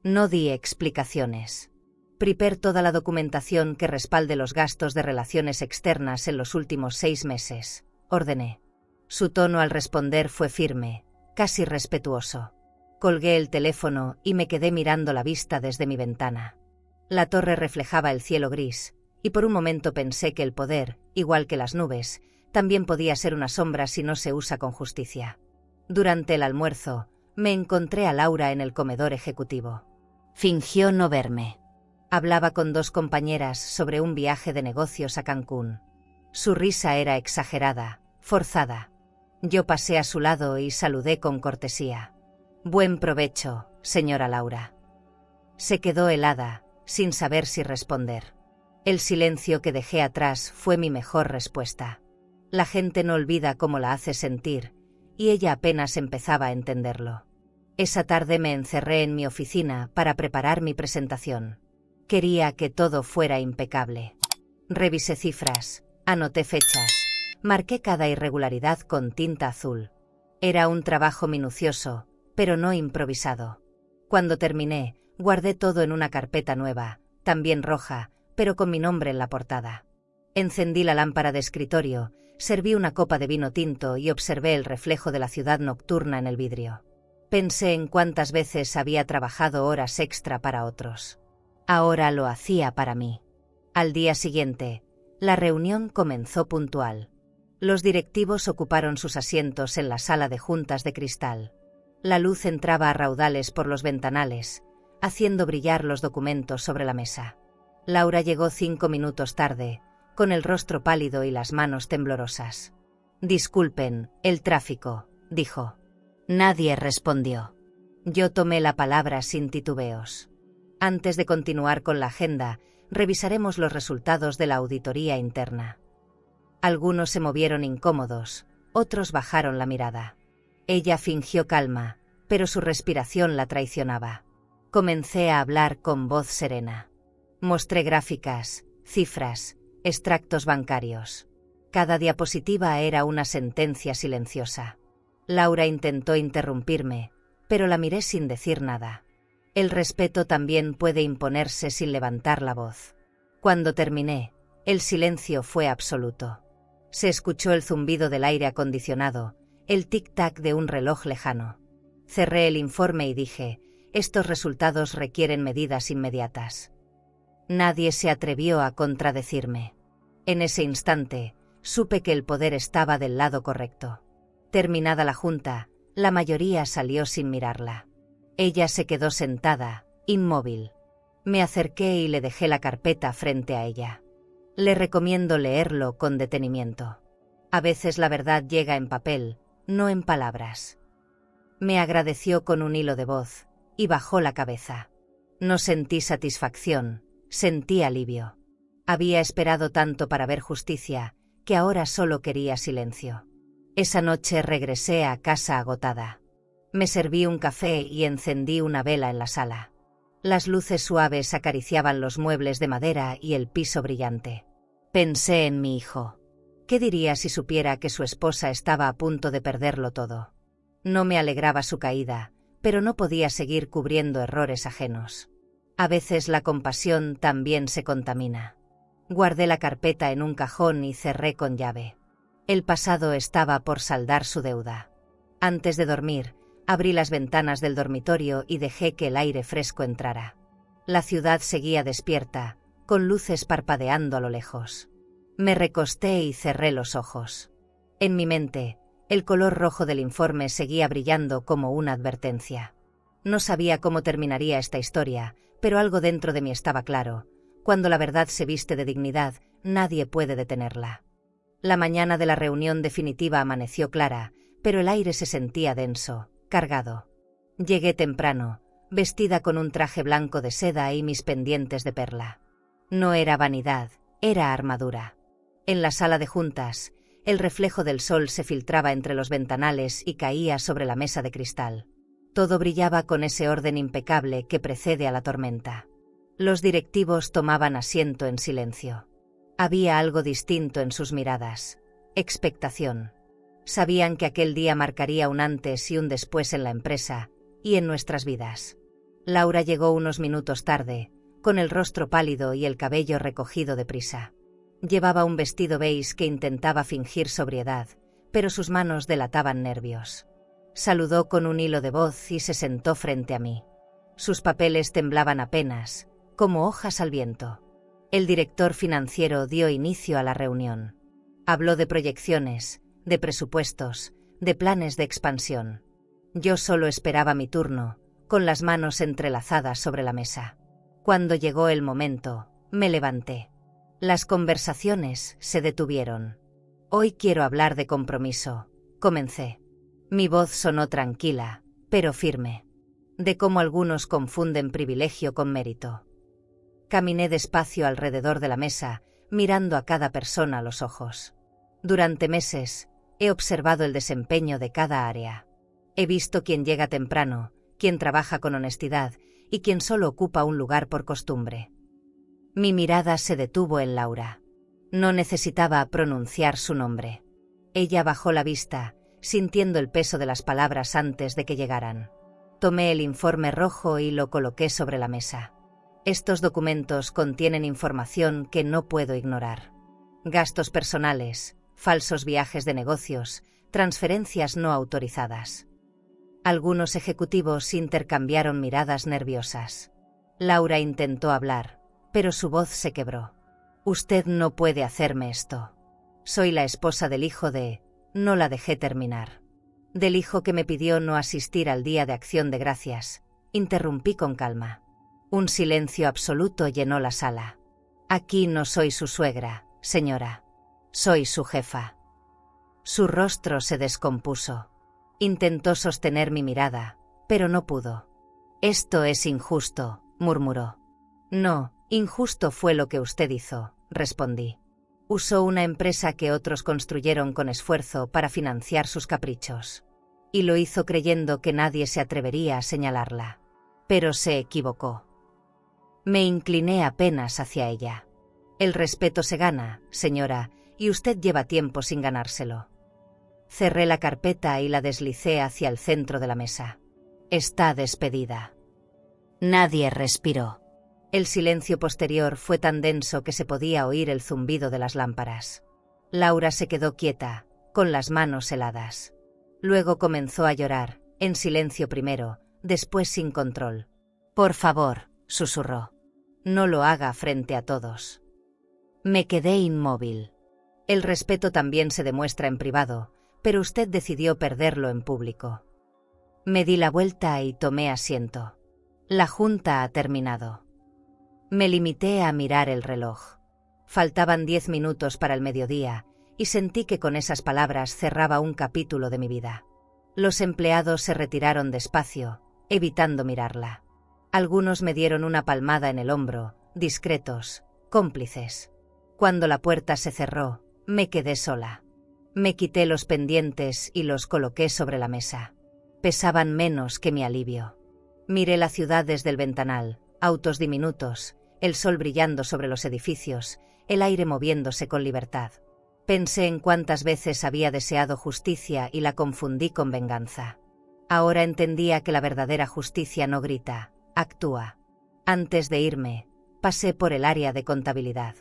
No di explicaciones. Prepare toda la documentación que respalde los gastos de relaciones externas en los últimos 6 meses, ordené. Su tono al responder fue firme, casi respetuoso. Colgué el teléfono y me quedé mirando la vista desde mi ventana. La torre reflejaba el cielo gris, y por un momento pensé que el poder, igual que las nubes, también podía ser una sombra si no se usa con justicia. Durante el almuerzo, me encontré a Laura en el comedor ejecutivo. Fingió no verme. Hablaba con 2 compañeras sobre un viaje de negocios a Cancún. Su risa era exagerada, forzada. Yo pasé a su lado y saludé con cortesía. Buen provecho, señora Laura. Se quedó helada, sin saber si responder. El silencio que dejé atrás fue mi mejor respuesta. La gente no olvida cómo la hace sentir, y ella apenas empezaba a entenderlo. Esa tarde me encerré en mi oficina para preparar mi presentación. Quería que todo fuera impecable. Revisé cifras, anoté fechas, marqué cada irregularidad con tinta azul. Era un trabajo minucioso, pero no improvisado. Cuando terminé, guardé todo en una carpeta nueva, también roja, pero con mi nombre en la portada. Encendí la lámpara de escritorio, serví una copa de vino tinto y observé el reflejo de la ciudad nocturna en el vidrio. Pensé en cuántas veces había trabajado horas extra para otros. Ahora lo hacía para mí. Al día siguiente, la reunión comenzó puntual. Los directivos ocuparon sus asientos en la sala de juntas de cristal. La luz entraba a raudales por los ventanales, haciendo brillar los documentos sobre la mesa. Laura llegó 5 minutos tarde, con el rostro pálido y las manos temblorosas. «Disculpen, el tráfico», dijo. Nadie respondió. Yo tomé la palabra sin titubeos. Antes de continuar con la agenda, revisaremos los resultados de la auditoría interna. Algunos se movieron incómodos, otros bajaron la mirada. Ella fingió calma, pero su respiración la traicionaba. Comencé a hablar con voz serena. Mostré gráficas, cifras, extractos bancarios. Cada diapositiva era una sentencia silenciosa. Laura intentó interrumpirme, pero la miré sin decir nada. El respeto también puede imponerse sin levantar la voz. Cuando terminé, el silencio fue absoluto. Se escuchó el zumbido del aire acondicionado, el tic-tac de un reloj lejano. Cerré el informe y dije, estos resultados requieren medidas inmediatas. Nadie se atrevió a contradecirme. En ese instante, supe que el poder estaba del lado correcto. Terminada la junta, la mayoría salió sin mirarla. Ella se quedó sentada, inmóvil. Me acerqué y le dejé la carpeta frente a ella. Le recomiendo leerlo con detenimiento. A veces la verdad llega en papel, no en palabras. Me agradeció con un hilo de voz, y bajó la cabeza. No sentí satisfacción, sentí alivio. Había esperado tanto para ver justicia, que ahora solo quería silencio. Esa noche regresé a casa agotada. Me serví un café y encendí una vela en la sala. Las luces suaves acariciaban los muebles de madera y el piso brillante. Pensé en mi hijo. ¿Qué diría si supiera que su esposa estaba a punto de perderlo todo? No me alegraba su caída, pero no podía seguir cubriendo errores ajenos. A veces la compasión también se contamina. Guardé la carpeta en un cajón y cerré con llave. El pasado estaba por saldar su deuda. Antes de dormir, abrí las ventanas del dormitorio y dejé que el aire fresco entrara. La ciudad seguía despierta, con luces parpadeando a lo lejos. Me recosté y cerré los ojos. En mi mente, el color rojo del informe seguía brillando como una advertencia. No sabía cómo terminaría esta historia, pero algo dentro de mí estaba claro. Cuando la verdad se viste de dignidad, nadie puede detenerla. La mañana de la reunión definitiva amaneció clara, pero el aire se sentía denso, cargado. Llegué temprano, vestida con un traje blanco de seda y mis pendientes de perla. No era vanidad, era armadura. En la sala de juntas, el reflejo del sol se filtraba entre los ventanales y caía sobre la mesa de cristal. Todo brillaba con ese orden impecable que precede a la tormenta. Los directivos tomaban asiento en silencio. Había algo distinto en sus miradas. Expectación. Sabían que aquel día marcaría un antes y un después en la empresa, y en nuestras vidas. Laura llegó unos minutos tarde, con el rostro pálido y el cabello recogido deprisa. Llevaba un vestido beige que intentaba fingir sobriedad, pero sus manos delataban nervios. Saludó con un hilo de voz y se sentó frente a mí. Sus papeles temblaban apenas, como hojas al viento. El director financiero dio inicio a la reunión. Habló de proyecciones, de presupuestos, de planes de expansión. Yo solo esperaba mi turno, con las manos entrelazadas sobre la mesa. Cuando llegó el momento, me levanté. Las conversaciones se detuvieron. Hoy quiero hablar de compromiso, comencé. Mi voz sonó tranquila, pero firme. De cómo algunos confunden privilegio con mérito. Caminé despacio alrededor de la mesa, mirando a cada persona a los ojos. Durante meses, he observado el desempeño de cada área. He visto quién llega temprano, quién trabaja con honestidad y quién solo ocupa un lugar por costumbre. Mi mirada se detuvo en Laura. No necesitaba pronunciar su nombre. Ella bajó la vista, sintiendo el peso de las palabras antes de que llegaran. Tomé el informe rojo y lo coloqué sobre la mesa. Estos documentos contienen información que no puedo ignorar. Gastos personales, falsos viajes de negocios, transferencias no autorizadas. Algunos ejecutivos intercambiaron miradas nerviosas. Laura intentó hablar, pero su voz se quebró. Usted no puede hacerme esto. Soy la esposa del hijo de... No la dejé terminar. Del hijo que me pidió no asistir al Día de Acción de Gracias. Interrumpí con calma. Un silencio absoluto llenó la sala. Aquí no soy su suegra, señora. Soy su jefa. Su rostro se descompuso. Intentó sostener mi mirada, pero no pudo. Esto es injusto, murmuró. No, injusto fue lo que usted hizo, respondí. Usó una empresa que otros construyeron con esfuerzo para financiar sus caprichos. Y lo hizo creyendo que nadie se atrevería a señalarla. Pero se equivocó. Me incliné apenas hacia ella. El respeto se gana, señora, y usted lleva tiempo sin ganárselo. Cerré la carpeta y la deslicé hacia el centro de la mesa. Está despedida. Nadie respiró. El silencio posterior fue tan denso que se podía oír el zumbido de las lámparas. Laura se quedó quieta, con las manos heladas. Luego comenzó a llorar, en silencio primero, después sin control. Por favor, susurró. No lo haga frente a todos. Me quedé inmóvil. El respeto también se demuestra en privado, pero usted decidió perderlo en público. Me di la vuelta y tomé asiento. La junta ha terminado. Me limité a mirar el reloj. Faltaban 10 minutos para el mediodía, y sentí que con esas palabras cerraba un capítulo de mi vida. Los empleados se retiraron despacio, evitando mirarla. Algunos me dieron una palmada en el hombro, discretos, cómplices. Cuando la puerta se cerró, me quedé sola. Me quité los pendientes y los coloqué sobre la mesa. Pesaban menos que mi alivio. Miré la ciudad desde el ventanal, autos diminutos, el sol brillando sobre los edificios, el aire moviéndose con libertad. Pensé en cuántas veces había deseado justicia y la confundí con venganza. Ahora entendía que la verdadera justicia no grita, actúa. Antes de irme, pasé por el área de contabilidad.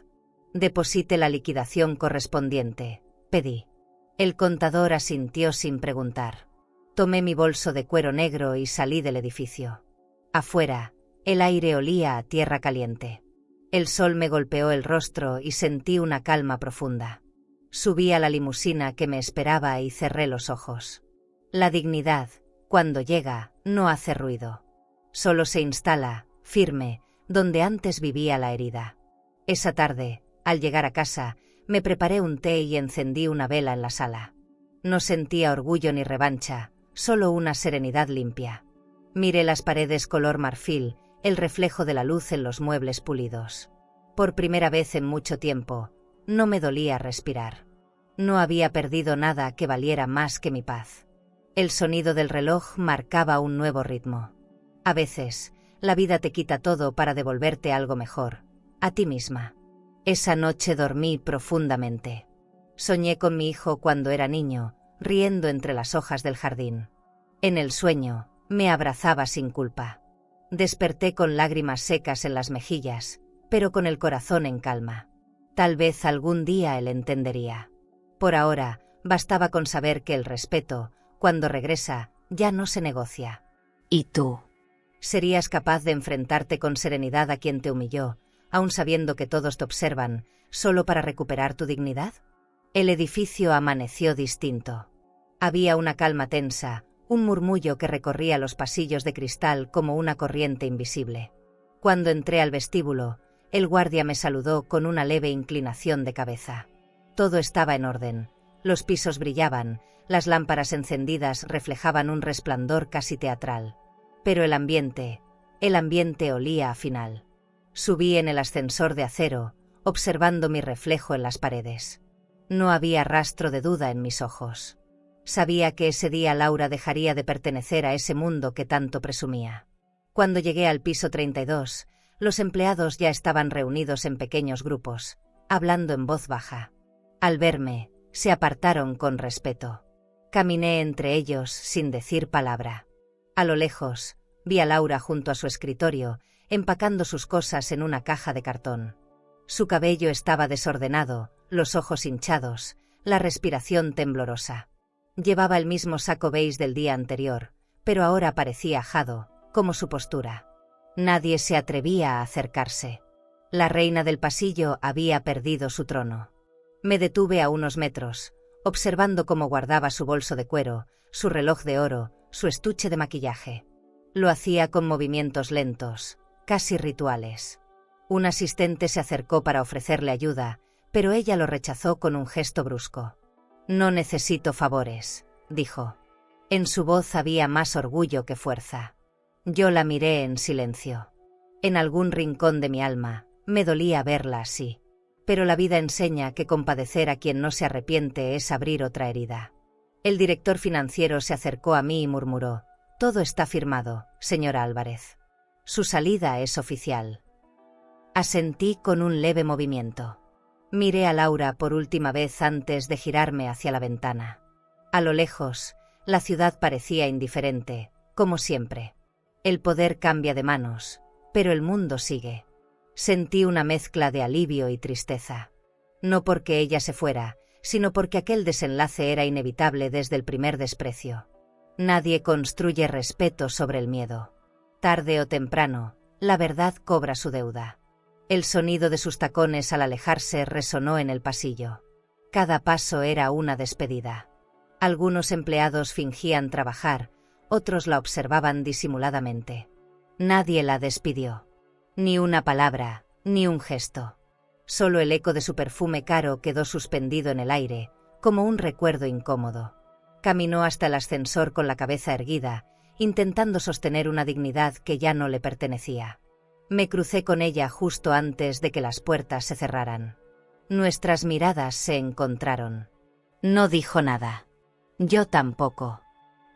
Deposite la liquidación correspondiente, pedí. El contador asintió sin preguntar. Tomé mi bolso de cuero negro y salí del edificio. Afuera, el aire olía a tierra caliente. El sol me golpeó el rostro y sentí una calma profunda. Subí a la limusina que me esperaba y cerré los ojos. La dignidad, cuando llega, no hace ruido. Solo se instala, firme, donde antes vivía la herida. Esa tarde, al llegar a casa, me preparé un té y encendí una vela en la sala. No sentía orgullo ni revancha, solo una serenidad limpia. Miré las paredes color marfil, el reflejo de la luz en los muebles pulidos. Por primera vez en mucho tiempo, no me dolía respirar. No había perdido nada que valiera más que mi paz. El sonido del reloj marcaba un nuevo ritmo. A veces, la vida te quita todo para devolverte algo mejor, a ti misma. Esa noche dormí profundamente. Soñé con mi hijo cuando era niño, riendo entre las hojas del jardín. En el sueño, me abrazaba sin culpa. Desperté con lágrimas secas en las mejillas, pero con el corazón en calma. Tal vez algún día él entendería. Por ahora, bastaba con saber que el respeto, cuando regresa, ya no se negocia. ¿Y tú? ¿Serías capaz de enfrentarte con serenidad a quien te humilló, aun sabiendo que todos te observan, solo para recuperar tu dignidad? El edificio amaneció distinto. Había una calma tensa, un murmullo que recorría los pasillos de cristal como una corriente invisible. Cuando entré al vestíbulo, el guardia me saludó con una leve inclinación de cabeza. Todo estaba en orden, Los pisos brillaban, las lámparas encendidas reflejaban un resplandor casi teatral. Pero el ambiente olía a final. Subí en el ascensor de acero, observando mi reflejo en las paredes. No había rastro de duda en mis ojos. Sabía que ese día Laura dejaría de pertenecer a ese mundo que tanto presumía. Cuando llegué al piso 32, los empleados ya estaban reunidos en pequeños grupos, hablando en voz baja. Al verme, se apartaron con respeto. Caminé entre ellos sin decir palabra. A lo lejos, vi a Laura junto a su escritorio, empacando sus cosas en una caja de cartón. Su cabello estaba desordenado, los ojos hinchados, la respiración temblorosa. Llevaba el mismo saco beige del día anterior, pero ahora parecía ajado, como su postura. Nadie se atrevía a acercarse. La reina del pasillo había perdido su trono. Me detuve a unos metros, observando cómo guardaba su bolso de cuero, su reloj de oro, su estuche de maquillaje. Lo hacía con movimientos lentos, casi rituales. Un asistente se acercó para ofrecerle ayuda, pero ella lo rechazó con un gesto brusco. «No necesito favores», dijo. En su voz había más orgullo que fuerza. Yo la miré en silencio. En algún rincón de mi alma, me dolía verla así. Pero la vida enseña que compadecer a quien no se arrepiente es abrir otra herida. El director financiero se acercó a mí y murmuró: «Todo está firmado, señora Álvarez. Su salida es oficial». Asentí con un leve movimiento. Miré a Laura por última vez antes de girarme hacia la ventana. A lo lejos, la ciudad parecía indiferente, como siempre. El poder cambia de manos, pero el mundo sigue. Sentí una mezcla de alivio y tristeza. No porque ella se fuera, sino porque aquel desenlace era inevitable desde el primer desprecio. Nadie construye respeto sobre el miedo. Tarde o temprano, la verdad cobra su deuda. El sonido de sus tacones al alejarse resonó en el pasillo. Cada paso era una despedida. Algunos empleados fingían trabajar, otros la observaban disimuladamente. Nadie la despidió. Ni una palabra, ni un gesto. Solo el eco de su perfume caro quedó suspendido en el aire, como un recuerdo incómodo. Caminó hasta el ascensor con la cabeza erguida, intentando sostener una dignidad que ya no le pertenecía. Me crucé con ella justo antes de que las puertas se cerraran. Nuestras miradas se encontraron. No dijo nada. Yo tampoco.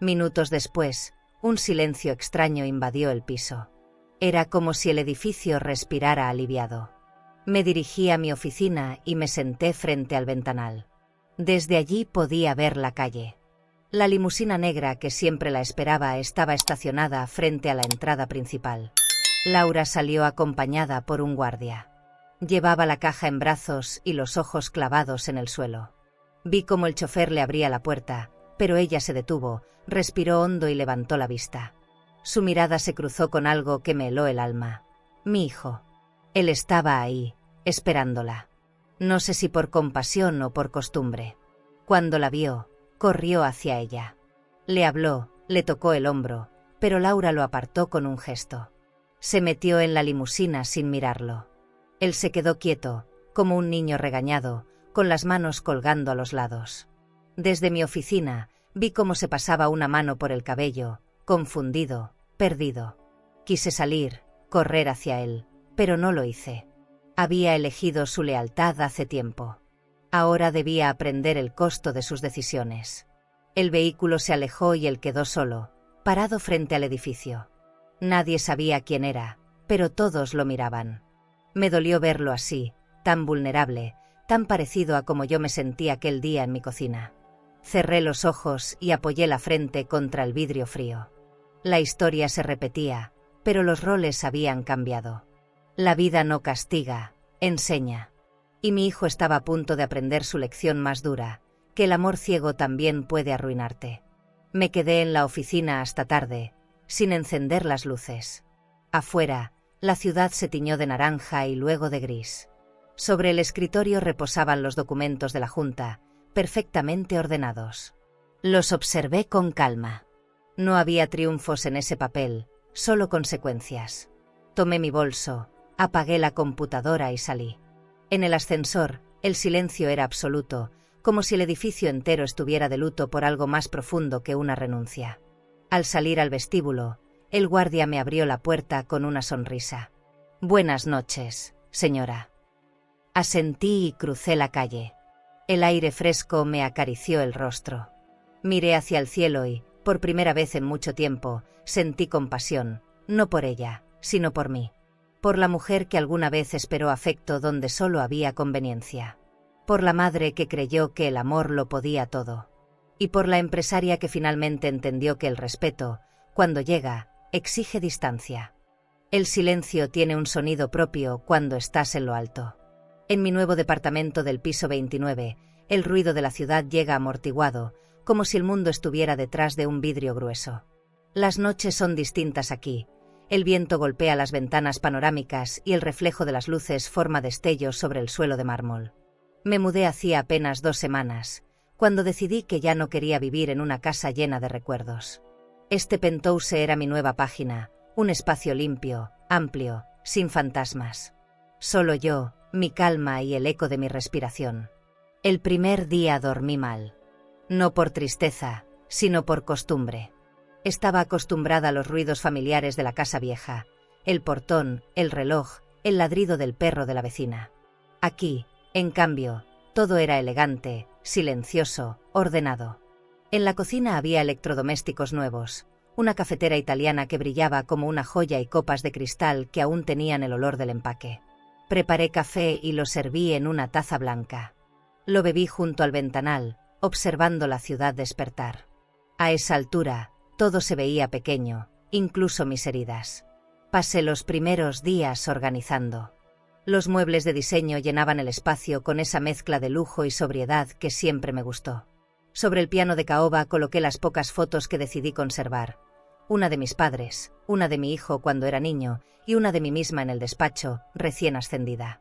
Minutos después, un silencio extraño invadió el piso. Era como si el edificio respirara aliviado. Me dirigí a mi oficina y me senté frente al ventanal. Desde allí podía ver la calle. La limusina negra que siempre la esperaba estaba estacionada frente a la entrada principal. Laura salió acompañada por un guardia. Llevaba la caja en brazos y los ojos clavados en el suelo. Vi cómo el chofer le abría la puerta, pero ella se detuvo, respiró hondo y levantó la vista. Su mirada se cruzó con algo que me heló el alma. Mi hijo. Él estaba ahí, esperándola. No sé si por compasión o por costumbre. Cuando la vio, corrió hacia ella. Le habló, le tocó el hombro, pero Laura lo apartó con un gesto. Se metió en la limusina sin mirarlo. Él se quedó quieto, como un niño regañado, con las manos colgando a los lados. Desde mi oficina, vi cómo se pasaba una mano por el cabello, confundido, perdido. Quise salir, correr hacia él, pero no lo hice. Había elegido su lealtad hace tiempo. Ahora debía aprender el costo de sus decisiones. El vehículo se alejó y él quedó solo, parado frente al edificio. Nadie sabía quién era, pero todos lo miraban. Me dolió verlo así, tan vulnerable, tan parecido a como yo me sentí aquel día en mi cocina. Cerré los ojos y apoyé la frente contra el vidrio frío. La historia se repetía, pero los roles habían cambiado. La vida no castiga, enseña. Y mi hijo estaba a punto de aprender su lección más dura, que el amor ciego también puede arruinarte. Me quedé en la oficina hasta tarde, sin encender las luces. Afuera, la ciudad se tiñó de naranja y luego de gris. Sobre el escritorio reposaban los documentos de la Junta, perfectamente ordenados. Los observé con calma. No había triunfos en ese papel, solo consecuencias. Tomé mi bolso, apagué la computadora y salí. En el ascensor, el silencio era absoluto, como si el edificio entero estuviera de luto por algo más profundo que una renuncia. Al salir al vestíbulo, el guardia me abrió la puerta con una sonrisa. «Buenas noches, señora». Asentí y crucé la calle. El aire fresco me acarició el rostro. Miré hacia el cielo y, por primera vez en mucho tiempo, sentí compasión, no por ella, sino por mí. Por la mujer que alguna vez esperó afecto donde solo había conveniencia. Por la madre que creyó que el amor lo podía todo. Y por la empresaria que finalmente entendió que el respeto, cuando llega, exige distancia. El silencio tiene un sonido propio cuando estás en lo alto. En mi nuevo departamento del piso 29, el ruido de la ciudad llega amortiguado, como si el mundo estuviera detrás de un vidrio grueso. Las noches son distintas aquí. El viento golpea las ventanas panorámicas y el reflejo de las luces forma destellos sobre el suelo de mármol. Me mudé hacía apenas 2 semanas, cuando decidí que ya no quería vivir en una casa llena de recuerdos. Este penthouse era mi nueva página, un espacio limpio, amplio, sin fantasmas. Solo yo, mi calma y el eco de mi respiración. El primer día dormí mal. No por tristeza, sino por costumbre. Estaba acostumbrada a los ruidos familiares de la casa vieja, el portón, el reloj, el ladrido del perro de la vecina. Aquí, en cambio, todo era elegante, silencioso, ordenado. En la cocina había electrodomésticos nuevos, una cafetera italiana que brillaba como una joya y copas de cristal que aún tenían el olor del empaque. Preparé café y lo serví en una taza blanca. Lo bebí junto al ventanal, observando la ciudad despertar. A esa altura, todo se veía pequeño, incluso mis heridas. Pasé los primeros días organizando. Los muebles de diseño llenaban el espacio con esa mezcla de lujo y sobriedad que siempre me gustó. Sobre el piano de caoba coloqué las pocas fotos que decidí conservar. Una de mis padres, una de mi hijo cuando era niño y una de mí misma en el despacho, recién ascendida.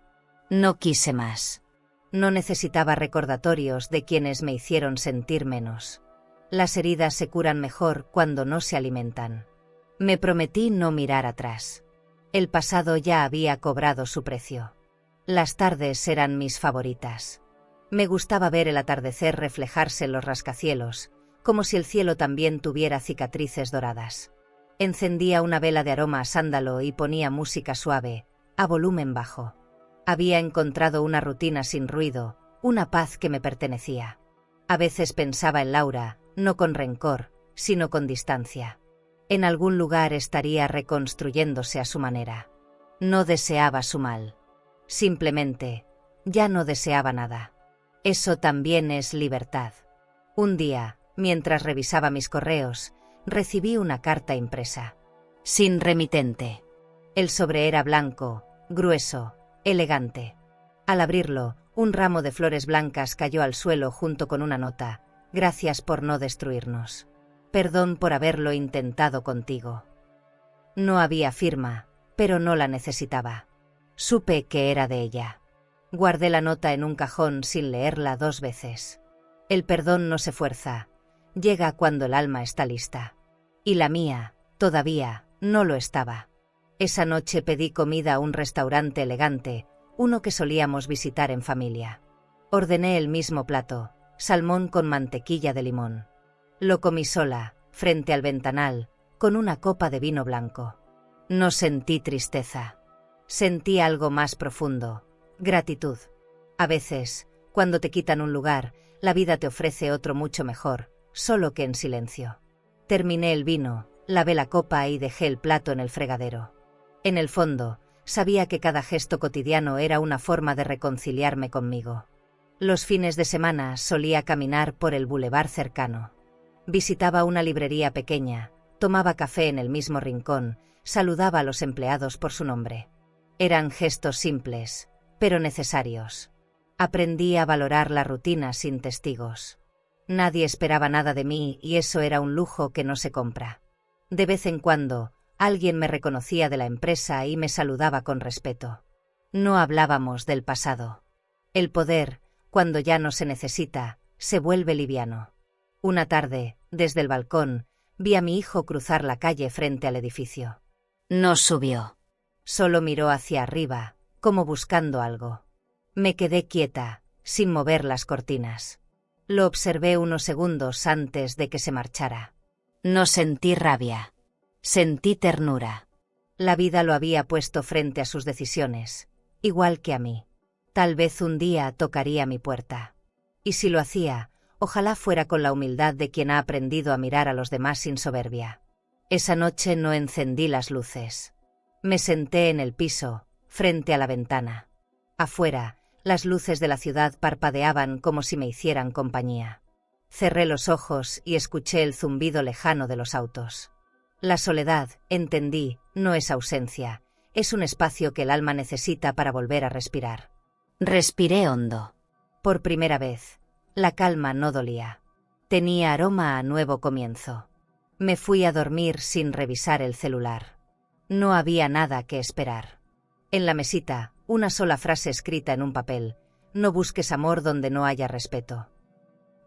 No quise más. No necesitaba recordatorios de quienes me hicieron sentir menos. Las heridas se curan mejor cuando no se alimentan. Me prometí no mirar atrás. El pasado ya había cobrado su precio. Las tardes eran mis favoritas. Me gustaba ver el atardecer reflejarse en los rascacielos, como si el cielo también tuviera cicatrices doradas. Encendía una vela de aroma a sándalo y ponía música suave, a volumen bajo. Había encontrado una rutina sin ruido, una paz que me pertenecía. A veces pensaba en Laura, no con rencor, sino con distancia. En algún lugar estaría reconstruyéndose a su manera. No deseaba su mal. Simplemente, ya no deseaba nada. Eso también es libertad. Un día, mientras revisaba mis correos, recibí una carta impresa. Sin remitente. El sobre era blanco, grueso, elegante. Al abrirlo, un ramo de flores blancas cayó al suelo junto con una nota. Gracias por no destruirnos. Perdón por haberlo intentado contigo. No había firma, pero no la necesitaba. Supe que era de ella. Guardé la nota en un cajón sin leerla 2 veces. El perdón no se fuerza, llega cuando el alma está lista. Y la mía, todavía, no lo estaba. Esa noche pedí comida a un restaurante elegante, uno que solíamos visitar en familia. Ordené el mismo plato, salmón con mantequilla de limón. Lo comí sola, frente al ventanal, con una copa de vino blanco. No sentí tristeza. Sentí algo más profundo, gratitud. A veces, cuando te quitan un lugar, la vida te ofrece otro mucho mejor, solo que en silencio. Terminé el vino, lavé la copa y dejé el plato en el fregadero. En el fondo, sabía que cada gesto cotidiano era una forma de reconciliarme conmigo. Los fines de semana solía caminar por el bulevar cercano. Visitaba una librería pequeña, tomaba café en el mismo rincón, saludaba a los empleados por su nombre. Eran gestos simples, pero necesarios. Aprendí a valorar la rutina sin testigos. Nadie esperaba nada de mí y eso era un lujo que no se compra. De vez en cuando, alguien me reconocía de la empresa y me saludaba con respeto. No hablábamos del pasado. El poder, cuando ya no se necesita, se vuelve liviano. Una tarde, desde el balcón, vi a mi hijo cruzar la calle frente al edificio. No subió. Solo miró hacia arriba, como buscando algo. Me quedé quieta, sin mover las cortinas. Lo observé unos segundos antes de que se marchara. No sentí rabia. Sentí ternura. La vida lo había puesto frente a sus decisiones, igual que a mí. Tal vez un día tocaría mi puerta. Y si lo hacía, ojalá fuera con la humildad de quien ha aprendido a mirar a los demás sin soberbia. Esa noche no encendí las luces. Me senté en el piso, frente a la ventana. Afuera, las luces de la ciudad parpadeaban como si me hicieran compañía. Cerré los ojos y escuché el zumbido lejano de los autos. La soledad, entendí, no es ausencia, es un espacio que el alma necesita para volver a respirar. Respiré hondo. Por primera vez, la calma no dolía. Tenía aroma a nuevo comienzo. Me fui a dormir sin revisar el celular. No había nada que esperar. En la mesita, una sola frase escrita en un papel: no busques amor donde no haya respeto.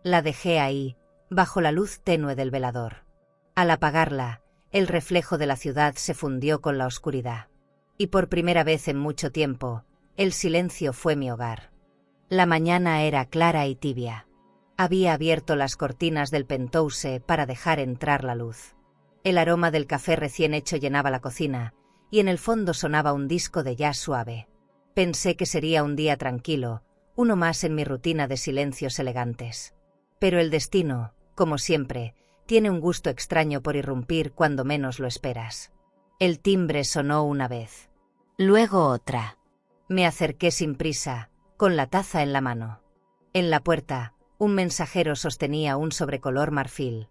La dejé ahí, bajo la luz tenue del velador. Al apagarla, el reflejo de la ciudad se fundió con la oscuridad. Y por primera vez en mucho tiempo, el silencio fue mi hogar. La mañana era clara y tibia. Había abierto las cortinas del penthouse para dejar entrar la luz. El aroma del café recién hecho llenaba la cocina, y en el fondo sonaba un disco de jazz suave. Pensé que sería un día tranquilo, uno más en mi rutina de silencios elegantes. Pero el destino, como siempre, tiene un gusto extraño por irrumpir cuando menos lo esperas. El timbre sonó una vez. Luego otra. Me acerqué sin prisa, con la taza en la mano. En la puerta, un mensajero sostenía un sobrecolor marfil.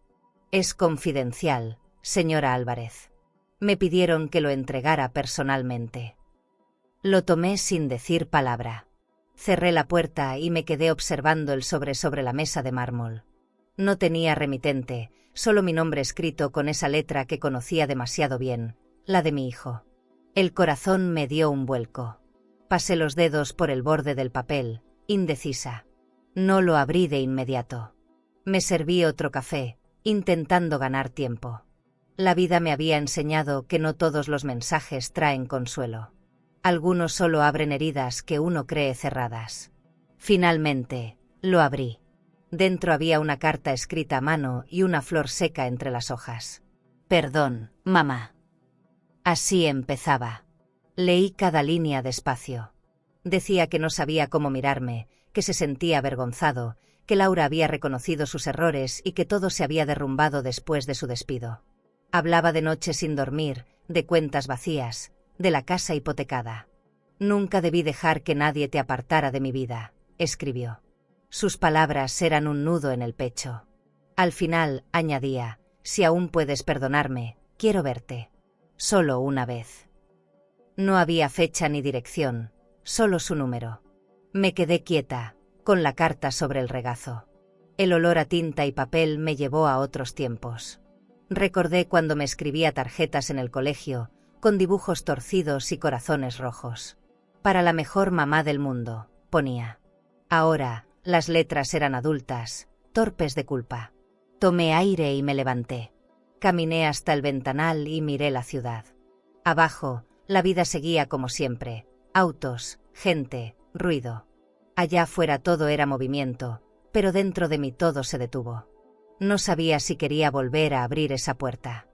Es confidencial, señora Álvarez. Me pidieron que lo entregara personalmente. Lo tomé sin decir palabra. Cerré la puerta y me quedé observando el sobre la mesa de mármol. No tenía remitente, solo mi nombre escrito con esa letra que conocía demasiado bien, la de mi hijo. El corazón me dio un vuelco. Pasé los dedos por el borde del papel, indecisa. No lo abrí de inmediato. Me serví otro café, intentando ganar tiempo. La vida me había enseñado que no todos los mensajes traen consuelo. Algunos solo abren heridas que uno cree cerradas. Finalmente, lo abrí. Dentro había una carta escrita a mano y una flor seca entre las hojas. Perdón, mamá. Así empezaba. Leí cada línea despacio. Decía que no sabía cómo mirarme, que se sentía avergonzado, que Laura había reconocido sus errores y que todo se había derrumbado después de su despido. Hablaba de noches sin dormir, de cuentas vacías, de la casa hipotecada. Nunca debí dejar que nadie te apartara de mi vida, escribió. Sus palabras eran un nudo en el pecho. Al final, añadía, si aún puedes perdonarme, quiero verte. Solo una vez. No había fecha ni dirección, solo su número. Me quedé quieta, con la carta sobre el regazo. El olor a tinta y papel me llevó a otros tiempos. Recordé cuando me escribía tarjetas en el colegio, con dibujos torcidos y corazones rojos. Para la mejor mamá del mundo, ponía. Ahora, las letras eran adultas, torpes de culpa. Tomé aire y me levanté. Caminé hasta el ventanal y miré la ciudad. Abajo, la vida seguía como siempre. Autos, gente, ruido. Allá afuera todo era movimiento, pero dentro de mí todo se detuvo. No sabía si quería volver a abrir esa puerta.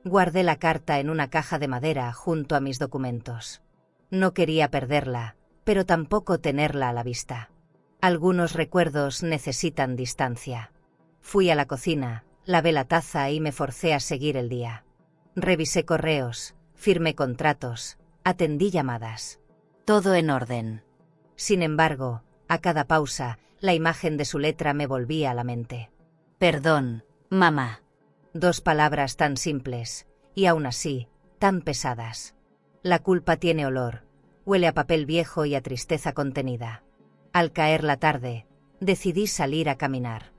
Guardé la carta en una caja de madera junto a mis documentos. No quería perderla, pero tampoco tenerla a la vista. Algunos recuerdos necesitan distancia. Fui a la cocina, lavé la taza y me forcé a seguir el día. Revisé correos, firmé contratos, atendí llamadas. Todo en orden. Sin embargo, a cada pausa, la imagen de su letra me volvía a la mente. Perdón, mamá. 2 palabras tan simples, y aún así, tan pesadas. La culpa tiene olor, huele a papel viejo y a tristeza contenida. Al caer la tarde, decidí salir a caminar.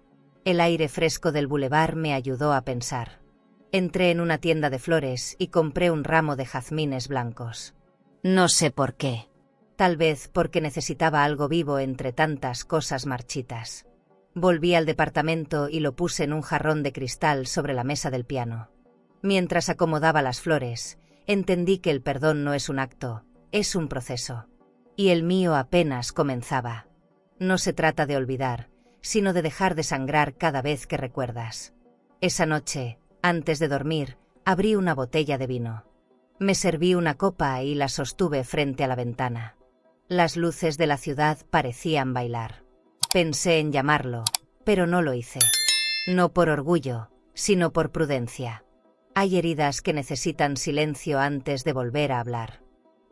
El aire fresco del bulevar me ayudó a pensar. Entré en una tienda de flores y compré un ramo de jazmines blancos. No sé por qué. Tal vez porque necesitaba algo vivo entre tantas cosas marchitas. Volví al departamento y lo puse en un jarrón de cristal sobre la mesa del piano. Mientras acomodaba las flores, entendí que el perdón no es un acto, es un proceso. Y el mío apenas comenzaba. No se trata de olvidar, sino de dejar de sangrar cada vez que recuerdas. Esa noche, antes de dormir, abrí una botella de vino. Me serví una copa y la sostuve frente a la ventana. Las luces de la ciudad parecían bailar. Pensé en llamarlo, pero no lo hice. No por orgullo, sino por prudencia. Hay heridas que necesitan silencio antes de volver a hablar.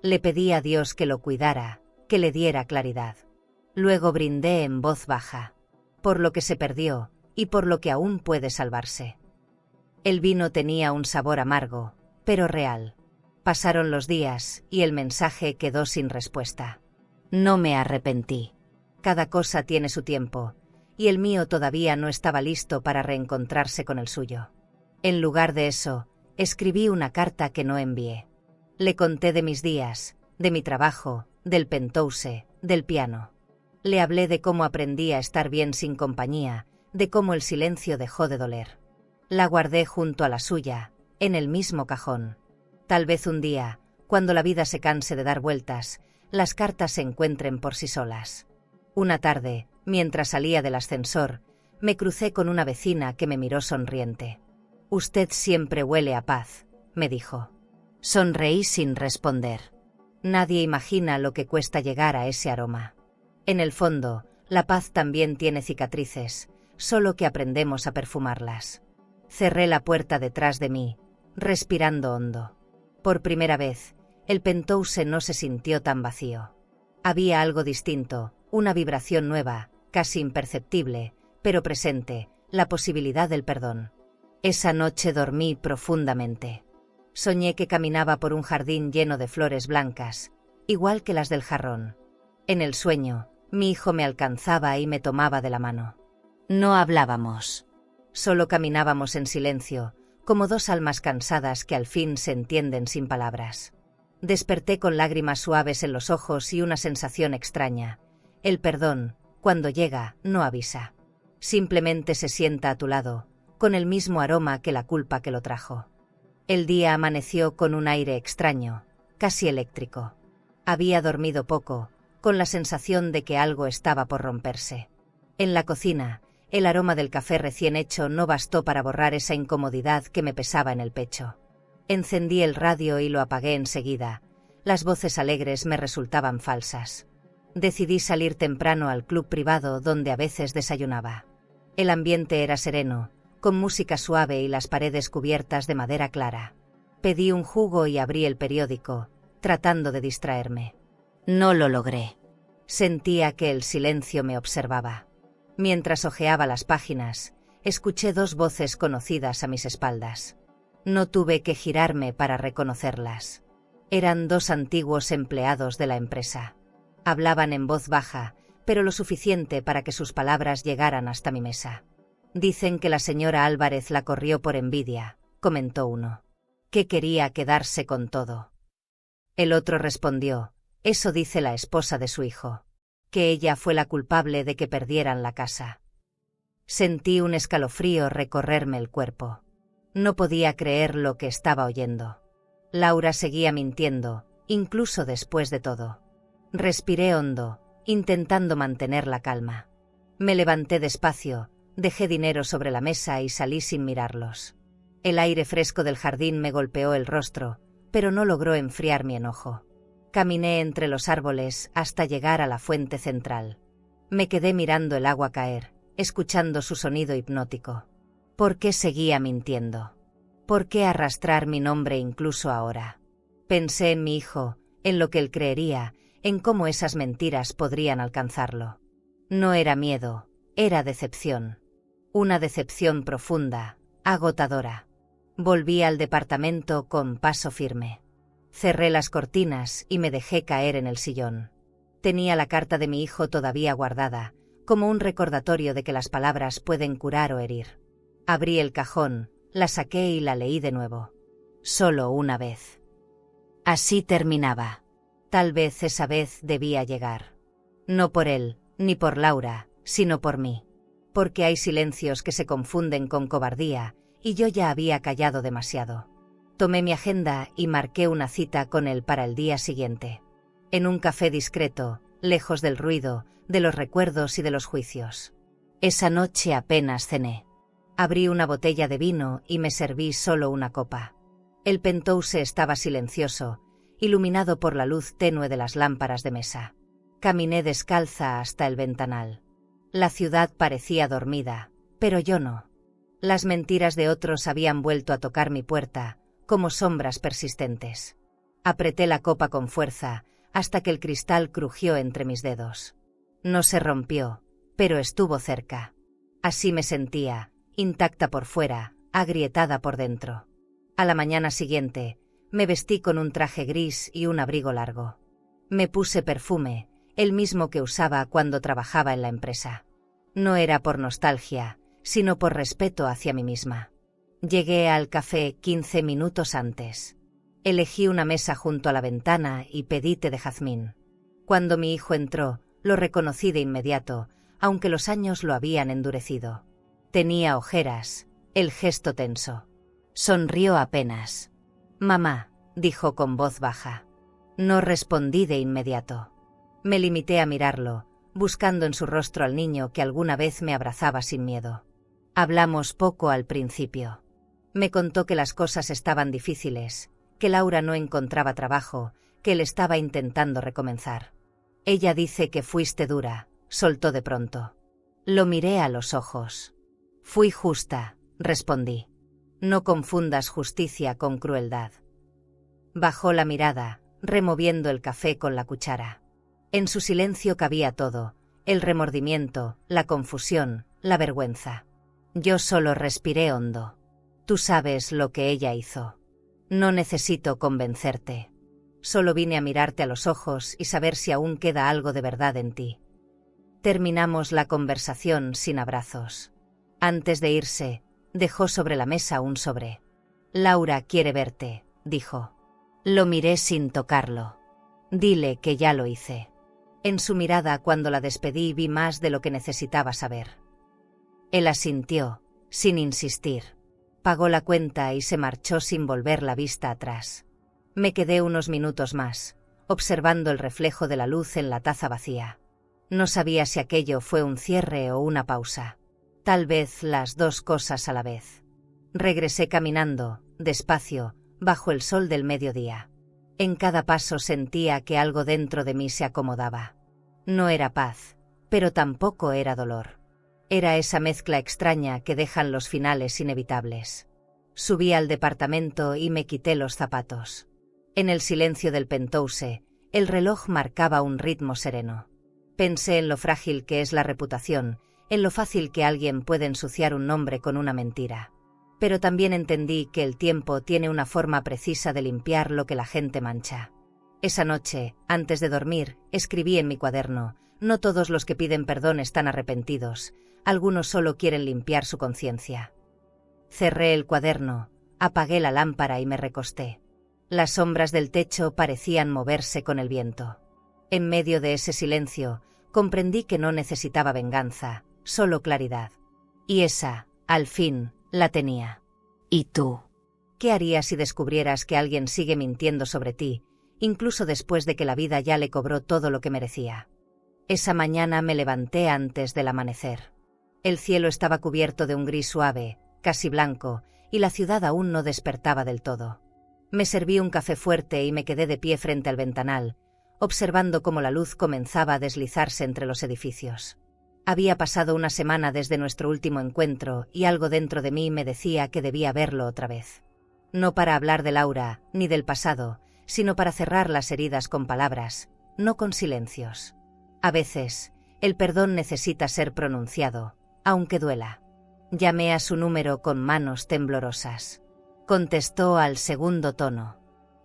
Le pedí a Dios que lo cuidara, que le diera claridad. Luego brindé en voz baja, por lo que se perdió y por lo que aún puede salvarse. El vino tenía un sabor amargo, pero real. Pasaron los días y el mensaje quedó sin respuesta. No me arrepentí. Cada cosa tiene su tiempo, y el mío todavía no estaba listo para reencontrarse con el suyo. En lugar de eso, escribí una carta que no envié. Le conté de mis días, de mi trabajo, del penthouse, del piano. Le hablé de cómo aprendí a estar bien sin compañía, de cómo el silencio dejó de doler. La guardé junto a la suya, en el mismo cajón. Tal vez un día, cuando la vida se canse de dar vueltas, las cartas se encuentren por sí solas. Una tarde, mientras salía del ascensor, me crucé con una vecina que me miró sonriente. «Usted siempre huele a paz», me dijo. Sonreí sin responder. Nadie imagina lo que cuesta llegar a ese aroma. En el fondo, la paz también tiene cicatrices, solo que aprendemos a perfumarlas. Cerré la puerta detrás de mí, respirando hondo. Por primera vez, el penthouse no se sintió tan vacío. Había algo distinto, una vibración nueva, casi imperceptible, pero presente, la posibilidad del perdón. Esa noche dormí profundamente. Soñé que caminaba por un jardín lleno de flores blancas, igual que las del jarrón. En el sueño, mi hijo me alcanzaba y me tomaba de la mano. No hablábamos. Solo caminábamos en silencio, como dos almas cansadas que al fin se entienden sin palabras. Desperté con lágrimas suaves en los ojos y una sensación extraña. El perdón, cuando llega, no avisa. Simplemente se sienta a tu lado, con el mismo aroma que la culpa que lo trajo. El día amaneció con un aire extraño, casi eléctrico. Había dormido poco, con la sensación de que algo estaba por romperse. En la cocina, el aroma del café recién hecho no bastó para borrar esa incomodidad que me pesaba en el pecho. Encendí el radio y lo apagué enseguida. Las voces alegres me resultaban falsas. Decidí salir temprano al club privado donde a veces desayunaba. El ambiente era sereno, con música suave y las paredes cubiertas de madera clara. Pedí un jugo y abrí el periódico, tratando de distraerme. No lo logré. Sentía que el silencio me observaba. Mientras hojeaba las páginas, escuché dos voces conocidas a mis espaldas. No tuve que girarme para reconocerlas. Eran dos antiguos empleados de la empresa. Hablaban en voz baja, pero lo suficiente para que sus palabras llegaran hasta mi mesa. Dicen que la señora Álvarez la corrió por envidia, comentó uno. Que quería quedarse con todo. El otro respondió, eso dice la esposa de su hijo. Que ella fue la culpable de que perdieran la casa. Sentí un escalofrío recorrerme el cuerpo. No podía creer lo que estaba oyendo. Laura seguía mintiendo, incluso después de todo. Respiré hondo, intentando mantener la calma. Me levanté despacio, dejé dinero sobre la mesa y salí sin mirarlos. El aire fresco del jardín me golpeó el rostro, pero no logró enfriar mi enojo. Caminé entre los árboles hasta llegar a la fuente central. Me quedé mirando el agua caer, escuchando su sonido hipnótico. ¿Por qué seguía mintiendo? ¿Por qué arrastrar mi nombre incluso ahora? Pensé en mi hijo, en lo que él creería, en cómo esas mentiras podrían alcanzarlo. No era miedo, era decepción. Una decepción profunda, agotadora. Volví al departamento con paso firme. Cerré las cortinas y me dejé caer en el sillón. Tenía la carta de mi hijo todavía guardada, como un recordatorio de que las palabras pueden curar o herir. Abrí el cajón, la saqué y la leí de nuevo. Solo una vez. Así terminaba. Tal vez esa vez debía llegar. No por él, ni por Laura, sino por mí. Porque hay silencios que se confunden con cobardía, y yo ya había callado demasiado. Tomé mi agenda y marqué una cita con él para el día siguiente. En un café discreto, lejos del ruido, de los recuerdos y de los juicios. Esa noche apenas cené. Abrí una botella de vino y me serví solo una copa. El penthouse estaba silencioso, iluminado por la luz tenue de las lámparas de mesa. Caminé descalza hasta el ventanal. La ciudad parecía dormida, pero yo no. Las mentiras de otros habían vuelto a tocar mi puerta, como sombras persistentes. Apreté la copa con fuerza, hasta que el cristal crujió entre mis dedos. No se rompió, pero estuvo cerca. Así me sentía, intacta por fuera, agrietada por dentro. A la mañana siguiente, me vestí con un traje gris y un abrigo largo. Me puse perfume, el mismo que usaba cuando trabajaba en la empresa. No era por nostalgia, sino por respeto hacia mí misma. Llegué al café 15 minutos antes. Elegí una mesa junto a la ventana y pedí té de jazmín. Cuando mi hijo entró, lo reconocí de inmediato, aunque los años lo habían endurecido. Tenía ojeras, el gesto tenso. Sonrió apenas. «Mamá», dijo con voz baja. No respondí de inmediato. Me limité a mirarlo, buscando en su rostro al niño que alguna vez me abrazaba sin miedo. Hablamos poco al principio. Me contó que las cosas estaban difíciles, que Laura no encontraba trabajo, que él estaba intentando recomenzar. Ella dice que fuiste dura, soltó de pronto. Lo miré a los ojos. Fui justa, respondí. No confundas justicia con crueldad. Bajó la mirada, removiendo el café con la cuchara. En su silencio cabía todo, el remordimiento, la confusión, la vergüenza. Yo solo respiré hondo. Tú sabes lo que ella hizo. No necesito convencerte. Solo vine a mirarte a los ojos y saber si aún queda algo de verdad en ti. Terminamos la conversación sin abrazos. Antes de irse, dejó sobre la mesa un sobre. Laura quiere verte, dijo. Lo miré sin tocarlo. Dile que ya lo hice. En su mirada cuando la despedí vi más de lo que necesitaba saber. Él asintió, sin insistir. Pagó la cuenta y se marchó sin volver la vista atrás. Me quedé unos minutos más, observando el reflejo de la luz en la taza vacía. No sabía si aquello fue un cierre o una pausa. Tal vez las dos cosas a la vez. Regresé caminando, despacio, bajo el sol del mediodía. En cada paso sentía que algo dentro de mí se acomodaba. No era paz, pero tampoco era dolor. Era esa mezcla extraña que dejan los finales inevitables. Subí al departamento y me quité los zapatos. En el silencio del penthouse, el reloj marcaba un ritmo sereno. Pensé en lo frágil que es la reputación, en lo fácil que alguien puede ensuciar un nombre con una mentira. Pero también entendí que el tiempo tiene una forma precisa de limpiar lo que la gente mancha. Esa noche, antes de dormir, escribí en mi cuaderno: no todos los que piden perdón están arrepentidos, algunos solo quieren limpiar su conciencia. Cerré el cuaderno, apagué la lámpara y me recosté. Las sombras del techo parecían moverse con el viento. En medio de ese silencio, comprendí que no necesitaba venganza, solo claridad. Y esa, al fin, la tenía. ¿Y tú? ¿Qué harías si descubrieras que alguien sigue mintiendo sobre ti, incluso después de que la vida ya le cobró todo lo que merecía? Esa mañana me levanté antes del amanecer. El cielo estaba cubierto de un gris suave, casi blanco, y la ciudad aún no despertaba del todo. Me serví un café fuerte y me quedé de pie frente al ventanal, observando cómo la luz comenzaba a deslizarse entre los edificios. Había pasado una semana desde nuestro último encuentro y algo dentro de mí me decía que debía verlo otra vez. No para hablar de Laura, ni del pasado, sino para cerrar las heridas con palabras, no con silencios. A veces, el perdón necesita ser pronunciado, aunque duela. Llamé a su número con manos temblorosas. Contestó al segundo tono.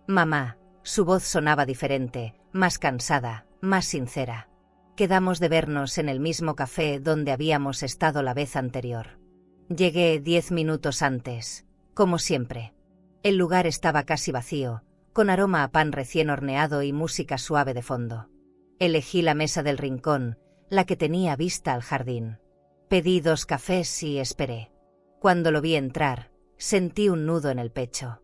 Mamá. Su voz sonaba diferente, más cansada, más sincera. Quedamos de vernos en el mismo café donde habíamos estado la vez anterior. Llegué 10 minutos antes, como siempre. El lugar estaba casi vacío, con aroma a pan recién horneado y música suave de fondo. Elegí la mesa del rincón, la que tenía vista al jardín. Pedí 2 cafés y esperé. Cuando lo vi entrar, sentí un nudo en el pecho.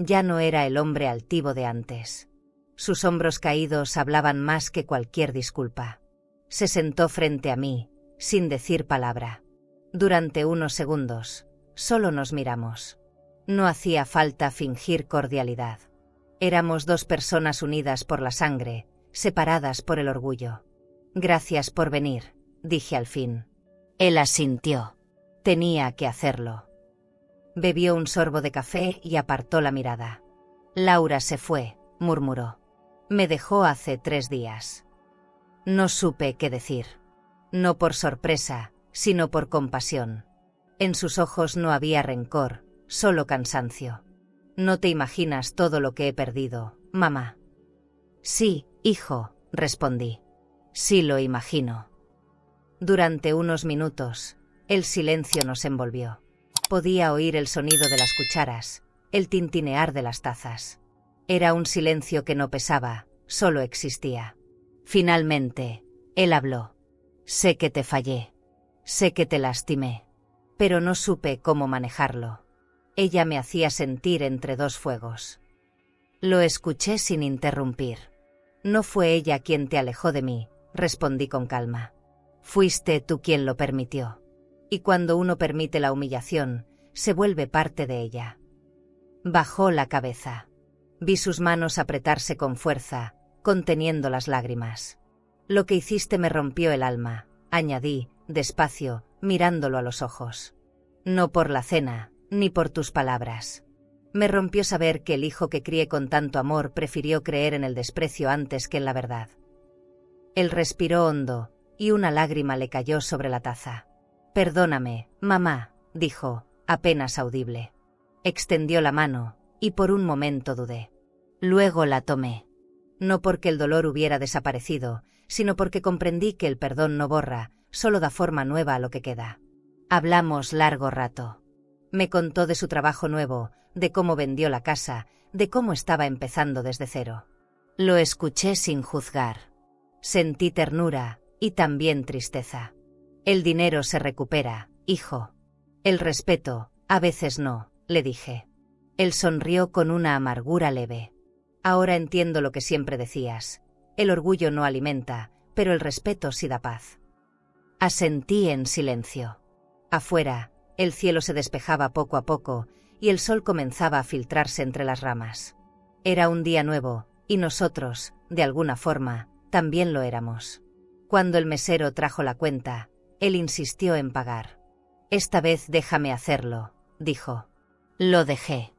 Ya no era el hombre altivo de antes. Sus hombros caídos hablaban más que cualquier disculpa. Se sentó frente a mí, sin decir palabra. Durante unos segundos, solo nos miramos. No hacía falta fingir cordialidad. Éramos dos personas unidas por la sangre, separadas por el orgullo. «Gracias por venir», dije al fin. Él asintió. Tenía que hacerlo. Bebió un sorbo de café y apartó la mirada. «Laura se fue», murmuró. «Me dejó hace 3 días». No supe qué decir. No por sorpresa, sino por compasión. En sus ojos no había rencor, solo cansancio. «No te imaginas todo lo que he perdido, mamá». «Sí, hijo», respondí. «Sí lo imagino». Durante unos minutos, el silencio nos envolvió. Podía oír el sonido de las cucharas, el tintinear de las tazas. Era un silencio que no pesaba, solo existía. Finalmente, él habló. «Sé que te fallé. Sé que te lastimé. Pero no supe cómo manejarlo». Ella me hacía sentir entre 2 fuegos. Lo escuché sin interrumpir. «No fue ella quien te alejó de mí», respondí con calma. «Fuiste tú quien lo permitió. Y cuando uno permite la humillación, se vuelve parte de ella». Bajó la cabeza. Vi sus manos apretarse con fuerza, conteniendo las lágrimas. «Lo que hiciste me rompió el alma», añadí, despacio, mirándolo a los ojos. «No por la cena, ni por tus palabras. Me rompió saber que el hijo que crié con tanto amor prefirió creer en el desprecio antes que en la verdad». Él respiró hondo, y una lágrima le cayó sobre la taza. «Perdóname, mamá», dijo, apenas audible. Extendió la mano, y por un momento dudé. Luego la tomé. No porque el dolor hubiera desaparecido, sino porque comprendí que el perdón no borra, solo da forma nueva a lo que queda. Hablamos largo rato. Me contó de su trabajo nuevo, de cómo vendió la casa, de cómo estaba empezando desde cero. Lo escuché sin juzgar. Sentí ternura, y también tristeza. «El dinero se recupera, hijo. El respeto, a veces no», le dije. Él sonrió con una amargura leve. «Ahora entiendo lo que siempre decías. El orgullo no alimenta, pero el respeto sí da paz». Asentí en silencio. Afuera, el cielo se despejaba poco a poco, y el sol comenzaba a filtrarse entre las ramas. Era un día nuevo, y nosotros, de alguna forma, también lo éramos. Cuando el mesero trajo la cuenta, él insistió en pagar. «Esta vez déjame hacerlo», dijo. Lo dejé.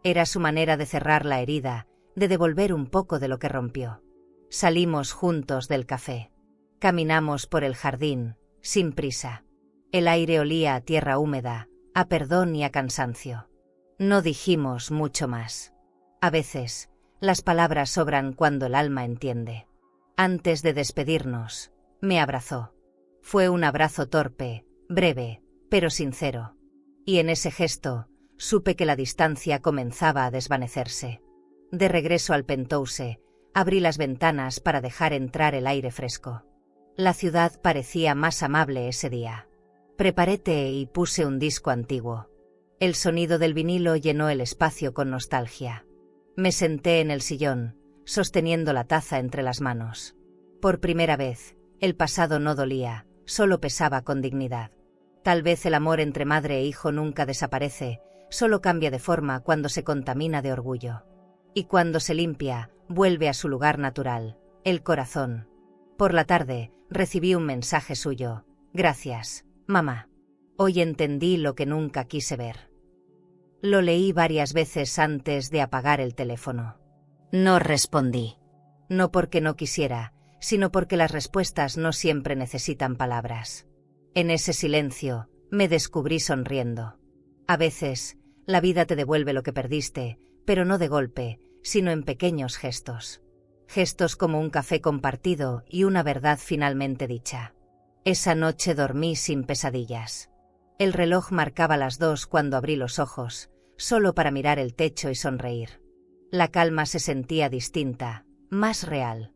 Era su manera de cerrar la herida, de devolver un poco de lo que rompió. Salimos juntos del café. Caminamos por el jardín, sin prisa. El aire olía a tierra húmeda, a perdón y a cansancio. No dijimos mucho más. A veces, las palabras sobran cuando el alma entiende. Antes de despedirnos, me abrazó. Fue un abrazo torpe, breve, pero sincero. Y en ese gesto, supe que la distancia comenzaba a desvanecerse. De regreso al penthouse, abrí las ventanas para dejar entrar el aire fresco. La ciudad parecía más amable ese día. Preparé té y puse un disco antiguo. El sonido del vinilo llenó el espacio con nostalgia. Me senté en el sillón, sosteniendo la taza entre las manos. Por primera vez, el pasado no dolía, solo pesaba con dignidad. Tal vez el amor entre madre e hijo nunca desaparece, solo cambia de forma cuando se contamina de orgullo. Y cuando se limpia, vuelve a su lugar natural, el corazón. Por la tarde, recibí un mensaje suyo. «Gracias, mamá. Hoy entendí lo que nunca quise ver». Lo leí varias veces antes de apagar el teléfono. No respondí. No porque no quisiera, sino porque las respuestas no siempre necesitan palabras. En ese silencio, me descubrí sonriendo. A veces, la vida te devuelve lo que perdiste, pero no de golpe, sino en pequeños gestos. Gestos como un café compartido y una verdad finalmente dicha. Esa noche dormí sin pesadillas. El reloj marcaba las 2 cuando abrí los ojos, solo para mirar el techo y sonreír. La calma se sentía distinta, más real.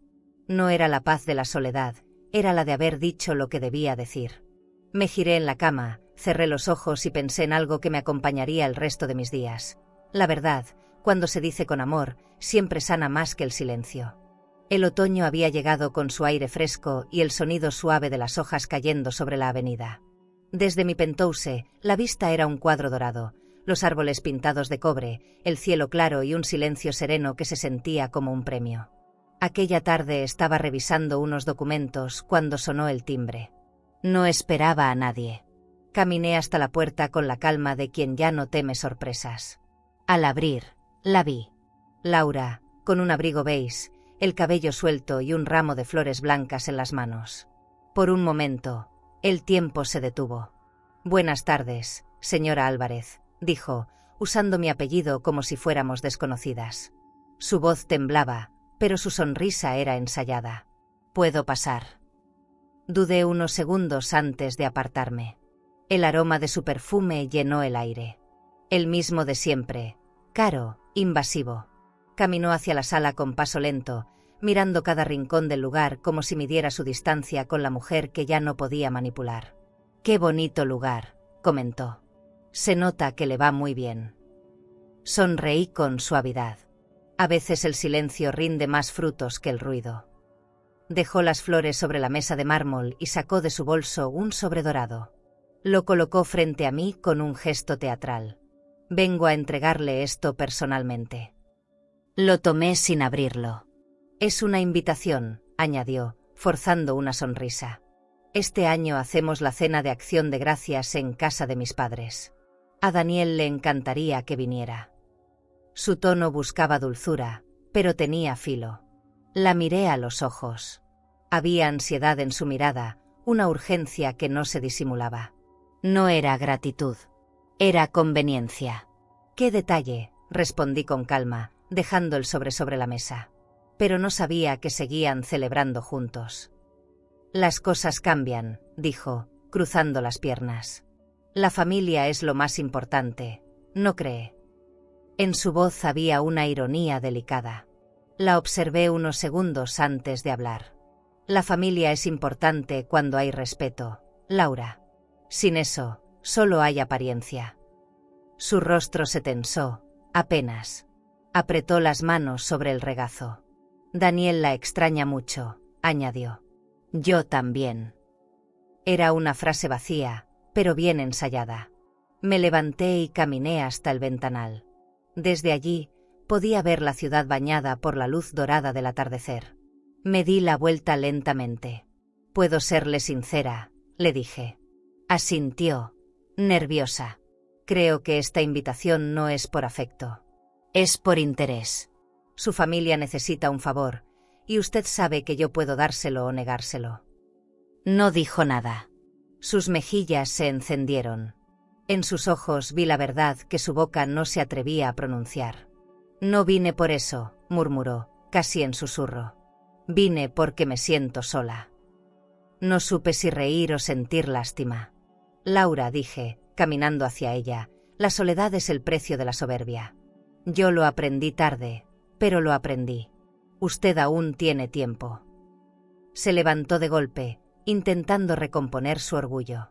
No era la paz de la soledad, era la de haber dicho lo que debía decir. Me giré en la cama, cerré los ojos y pensé en algo que me acompañaría el resto de mis días. La verdad, cuando se dice con amor, siempre sana más que el silencio. El otoño había llegado con su aire fresco y el sonido suave de las hojas cayendo sobre la avenida. Desde mi penthouse, la vista era un cuadro dorado, los árboles pintados de cobre, el cielo claro y un silencio sereno que se sentía como un premio. Aquella tarde estaba revisando unos documentos cuando sonó el timbre. No esperaba a nadie. Caminé hasta la puerta con la calma de quien ya no teme sorpresas. Al abrir, la vi. Laura, con un abrigo beige, el cabello suelto y un ramo de flores blancas en las manos. Por un momento, el tiempo se detuvo. «Buenas tardes, señora Álvarez», dijo, usando mi apellido como si fuéramos desconocidas. Su voz temblaba, pero su sonrisa era ensayada. «¿Puedo pasar?». Dudé unos segundos antes de apartarme. El aroma de su perfume llenó el aire. El mismo de siempre, caro, invasivo. Caminó hacia la sala con paso lento, mirando cada rincón del lugar como si midiera su distancia con la mujer que ya no podía manipular. «Qué bonito lugar», comentó. «Se nota que le va muy bien». Sonreí con suavidad. A veces el silencio rinde más frutos que el ruido. Dejó las flores sobre la mesa de mármol y sacó de su bolso un sobre dorado. Lo colocó frente a mí con un gesto teatral. «Vengo a entregarle esto personalmente». Lo tomé sin abrirlo. «Es una invitación», añadió, forzando una sonrisa. «Este año hacemos la cena de acción de gracias en casa de mis padres. A Daniel le encantaría que viniera». Su tono buscaba dulzura, pero tenía filo. La miré a los ojos. Había ansiedad en su mirada, una urgencia que no se disimulaba. No era gratitud, era conveniencia. «¿Qué detalle?», respondí con calma, dejando el sobre la mesa. Pero no sabía que seguían celebrando juntos. «Las cosas cambian», dijo, cruzando las piernas. «La familia es lo más importante, ¿no cree?». En su voz había una ironía delicada. La observé unos segundos antes de hablar. «La familia es importante cuando hay respeto, Laura. Sin eso, solo hay apariencia». Su rostro se tensó, apenas. Apretó las manos sobre el regazo. «Daniel la extraña mucho», añadió. «Yo también». Era una frase vacía, pero bien ensayada. Me levanté y caminé hasta el ventanal. Desde allí, podía ver la ciudad bañada por la luz dorada del atardecer. Me di la vuelta lentamente. «Puedo serle sincera», le dije. Asintió, nerviosa. «Creo que esta invitación no es por afecto. Es por interés. Su familia necesita un favor, y usted sabe que yo puedo dárselo o negárselo». No dijo nada. Sus mejillas se encendieron. En sus ojos vi la verdad que su boca no se atrevía a pronunciar. «No vine por eso», murmuró, casi en susurro. «Vine porque me siento sola». No supe si reír o sentir lástima. «Laura», dije, caminando hacia ella, «la soledad es el precio de la soberbia. Yo lo aprendí tarde, pero lo aprendí. Usted aún tiene tiempo». Se levantó de golpe, intentando recomponer su orgullo.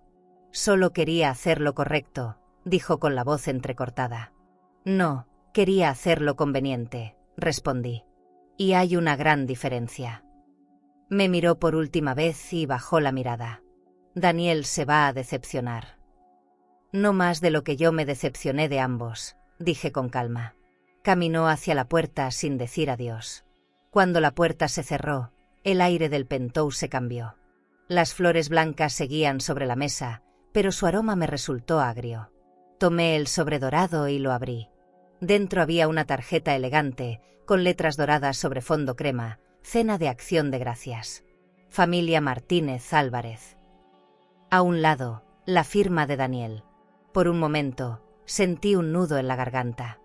«Solo quería hacer lo correcto», dijo con la voz entrecortada. «No, quería hacer lo conveniente», respondí. «Y hay una gran diferencia». Me miró por última vez y bajó la mirada. «Daniel se va a decepcionar». «No más de lo que yo me decepcioné de ambos», dije con calma. Caminó hacia la puerta sin decir adiós. Cuando la puerta se cerró, el aire del penthouse cambió. Las flores blancas seguían sobre la mesa, pero su aroma me resultó agrio. Tomé el sobre dorado y lo abrí. Dentro había una tarjeta elegante, con letras doradas sobre fondo crema, cena de acción de gracias. Familia Martínez Álvarez. A un lado, la firma de Daniel. Por un momento, sentí un nudo en la garganta.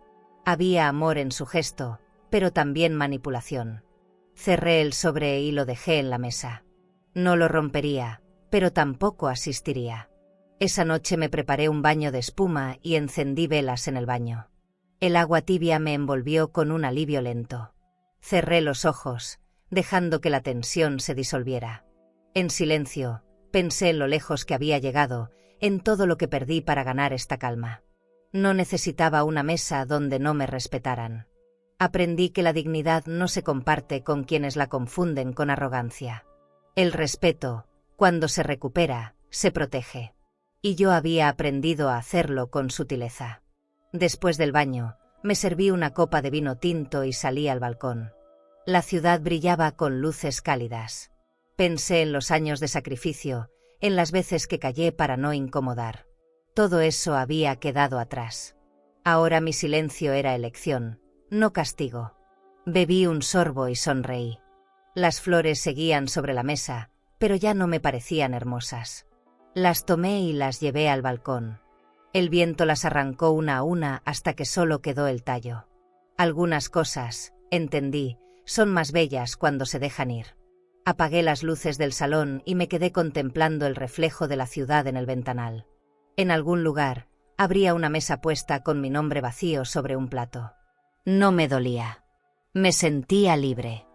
Había amor en su gesto, pero también manipulación. Cerré el sobre y lo dejé en la mesa. No lo rompería, pero tampoco asistiría. Esa noche me preparé un baño de espuma y encendí velas en el baño. El agua tibia me envolvió con un alivio lento. Cerré los ojos, dejando que la tensión se disolviera. En silencio, pensé en lo lejos que había llegado, en todo lo que perdí para ganar esta calma. No necesitaba una mesa donde no me respetaran. Aprendí que la dignidad no se comparte con quienes la confunden con arrogancia. El respeto, cuando se recupera, se protege. Y yo había aprendido a hacerlo con sutileza. Después del baño, me serví una copa de vino tinto y salí al balcón. La ciudad brillaba con luces cálidas. Pensé en los años de sacrificio, en las veces que callé para no incomodar. Todo eso había quedado atrás. Ahora mi silencio era elección, no castigo. Bebí un sorbo y sonreí. Las flores seguían sobre la mesa, pero ya no me parecían hermosas. Las tomé y las llevé al balcón. El viento las arrancó una a una hasta que solo quedó el tallo. Algunas cosas, entendí, son más bellas cuando se dejan ir. Apagué las luces del salón y me quedé contemplando el reflejo de la ciudad en el ventanal. En algún lugar, habría una mesa puesta con mi nombre vacío sobre un plato. No me dolía. Me sentía libre.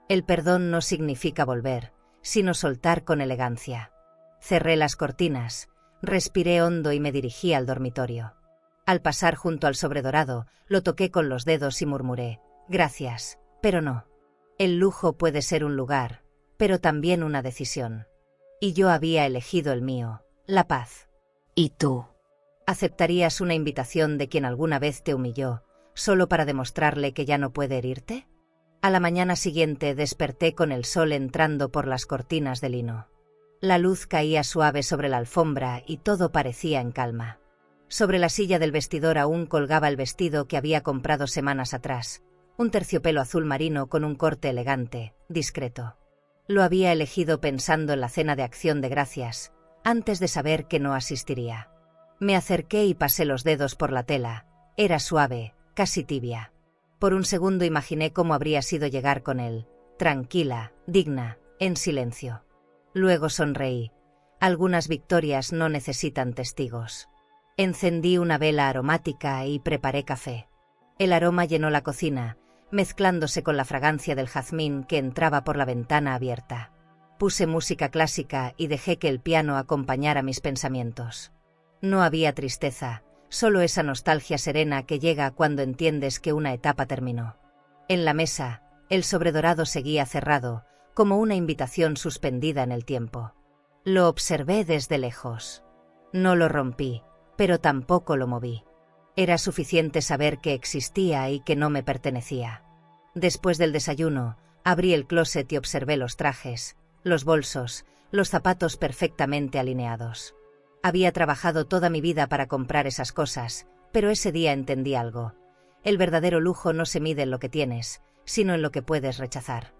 El perdón no significa volver, sino soltar con elegancia. Cerré las cortinas, respiré hondo y me dirigí al dormitorio. Al pasar junto al sobredorado, lo toqué con los dedos y murmuré: gracias, pero no. El lujo puede ser un lugar, pero también una decisión. Y yo había elegido el mío, la paz. ¿Y tú? ¿Aceptarías una invitación de quien alguna vez te humilló, solo para demostrarle que ya no puede herirte? A la mañana siguiente desperté con el sol entrando por las cortinas de lino. La luz caía suave sobre la alfombra y todo parecía en calma. Sobre la silla del vestidor aún colgaba el vestido que había comprado semanas atrás, un terciopelo azul marino con un corte elegante, discreto. Lo había elegido pensando en la cena de Acción de Gracias, antes de saber que no asistiría. Me acerqué y pasé los dedos por la tela. Era suave, casi tibia. Por un segundo imaginé cómo habría sido llegar con él, tranquila, digna, en silencio. Luego sonreí. Algunas victorias no necesitan testigos. Encendí una vela aromática y preparé café. El aroma llenó la cocina, mezclándose con la fragancia del jazmín que entraba por la ventana abierta. Puse música clásica y dejé que el piano acompañara mis pensamientos. No había tristeza, solo esa nostalgia serena que llega cuando entiendes que una etapa terminó. En la mesa, el sobredorado seguía cerrado, como una invitación suspendida en el tiempo. Lo observé desde lejos. No lo rompí, pero tampoco lo moví. Era suficiente saber que existía y que no me pertenecía. Después del desayuno, abrí el closet y observé los trajes, los bolsos, los zapatos perfectamente alineados. Había trabajado toda mi vida para comprar esas cosas, pero ese día entendí algo. El verdadero lujo no se mide en lo que tienes, sino en lo que puedes rechazar.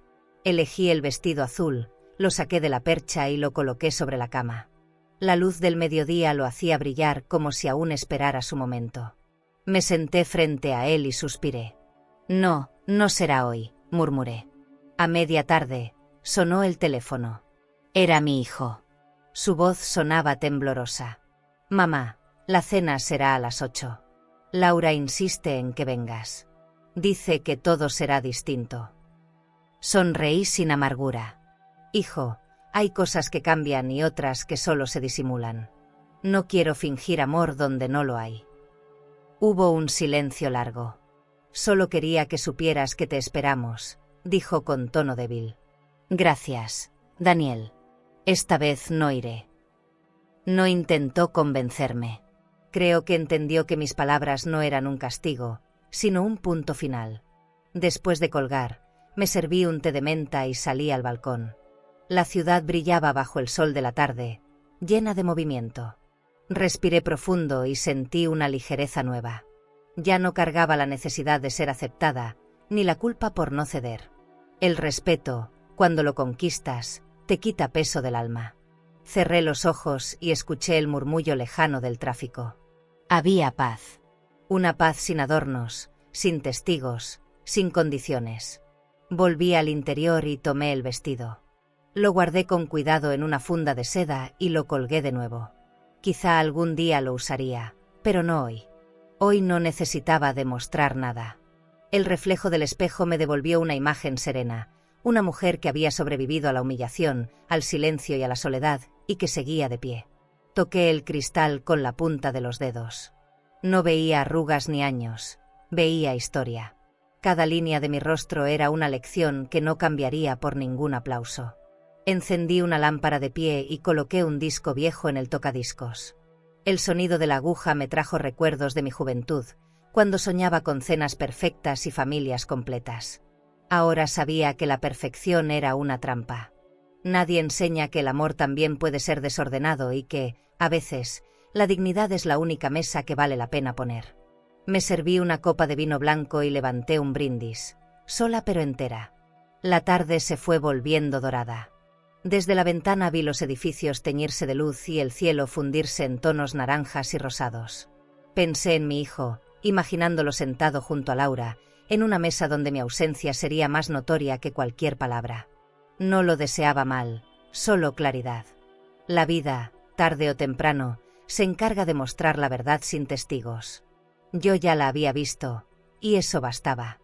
Elegí el vestido azul, lo saqué de la percha y lo coloqué sobre la cama. La luz del mediodía lo hacía brillar como si aún esperara su momento. Me senté frente a él y suspiré. No, no será hoy, murmuré. A media tarde, sonó el teléfono. Era mi hijo. Su voz sonaba temblorosa. Mamá, la cena será a las 8. Laura insiste en que vengas. Dice que todo será distinto. Sonreí sin amargura. Hijo, hay cosas que cambian y otras que solo se disimulan. No quiero fingir amor donde no lo hay. Hubo un silencio largo. Solo quería que supieras que te esperamos, dijo con tono débil. Gracias, Daniel. Esta vez no iré. No intentó convencerme. Creo que entendió que mis palabras no eran un castigo, sino un punto final. Después de colgar, me serví un té de menta y salí al balcón. La ciudad brillaba bajo el sol de la tarde, llena de movimiento. Respiré profundo y sentí una ligereza nueva. Ya no cargaba la necesidad de ser aceptada, ni la culpa por no ceder. El respeto, cuando lo conquistas, te quita peso del alma. Cerré los ojos y escuché el murmullo lejano del tráfico. Había paz. Una paz sin adornos, sin testigos, sin condiciones. Volví al interior y tomé el vestido. Lo guardé con cuidado en una funda de seda y lo colgué de nuevo. Quizá algún día lo usaría, pero no hoy. Hoy no necesitaba demostrar nada. El reflejo del espejo me devolvió una imagen serena, una mujer que había sobrevivido a la humillación, al silencio y a la soledad, y que seguía de pie. Toqué el cristal con la punta de los dedos. No veía arrugas ni años, veía historia. Cada línea de mi rostro era una lección que no cambiaría por ningún aplauso. Encendí una lámpara de pie y coloqué un disco viejo en el tocadiscos. El sonido de la aguja me trajo recuerdos de mi juventud, cuando soñaba con cenas perfectas y familias completas. Ahora sabía que la perfección era una trampa. Nadie enseña que el amor también puede ser desordenado y que, a veces, la dignidad es la única mesa que vale la pena poner. Me serví una copa de vino blanco y levanté un brindis, sola pero entera. La tarde se fue volviendo dorada. Desde la ventana vi los edificios teñirse de luz y el cielo fundirse en tonos naranjas y rosados. Pensé en mi hijo, imaginándolo sentado junto a Laura, en una mesa donde mi ausencia sería más notoria que cualquier palabra. No lo deseaba mal, solo claridad. La vida, tarde o temprano, se encarga de mostrar la verdad sin testigos. Yo ya la había visto, y eso bastaba.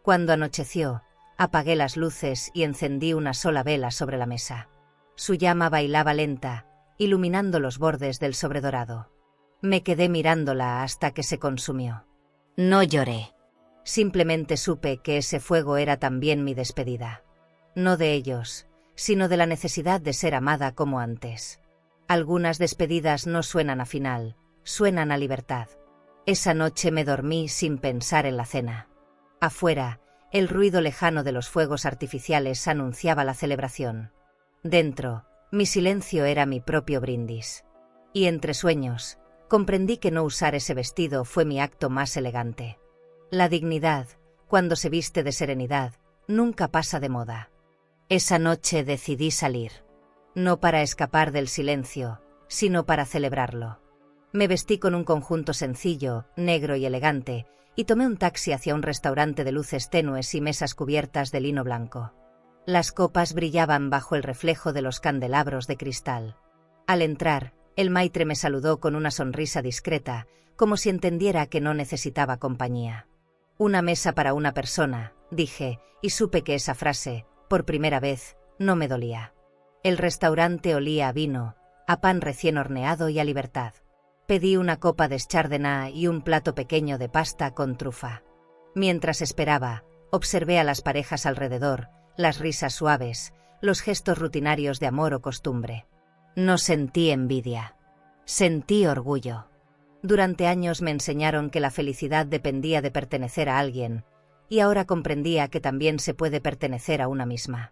Cuando anocheció, apagué las luces y encendí una sola vela sobre la mesa. Su llama bailaba lenta, iluminando los bordes del sobredorado. Me quedé mirándola hasta que se consumió. No lloré. Simplemente supe que ese fuego era también mi despedida. No de ellos, sino de la necesidad de ser amada como antes. Algunas despedidas no suenan a final, suenan a libertad. Esa noche me dormí sin pensar en la cena. Afuera, el ruido lejano de los fuegos artificiales anunciaba la celebración. Dentro, mi silencio era mi propio brindis. Y entre sueños, comprendí que no usar ese vestido fue mi acto más elegante. La dignidad, cuando se viste de serenidad, nunca pasa de moda. Esa noche decidí salir. No para escapar del silencio, sino para celebrarlo. Me vestí con un conjunto sencillo, negro y elegante, y tomé un taxi hacia un restaurante de luces tenues y mesas cubiertas de lino blanco. Las copas brillaban bajo el reflejo de los candelabros de cristal. Al entrar, el maitre me saludó con una sonrisa discreta, como si entendiera que no necesitaba compañía. Una mesa para una persona, dije, y supe que esa frase, por primera vez, no me dolía. El restaurante olía a vino, a pan recién horneado y a libertad. Pedí una copa de chardonnay y un plato pequeño de pasta con trufa. Mientras esperaba, observé a las parejas alrededor, las risas suaves, los gestos rutinarios de amor o costumbre. No sentí envidia. Sentí orgullo. Durante años me enseñaron que la felicidad dependía de pertenecer a alguien, y ahora comprendía que también se puede pertenecer a una misma.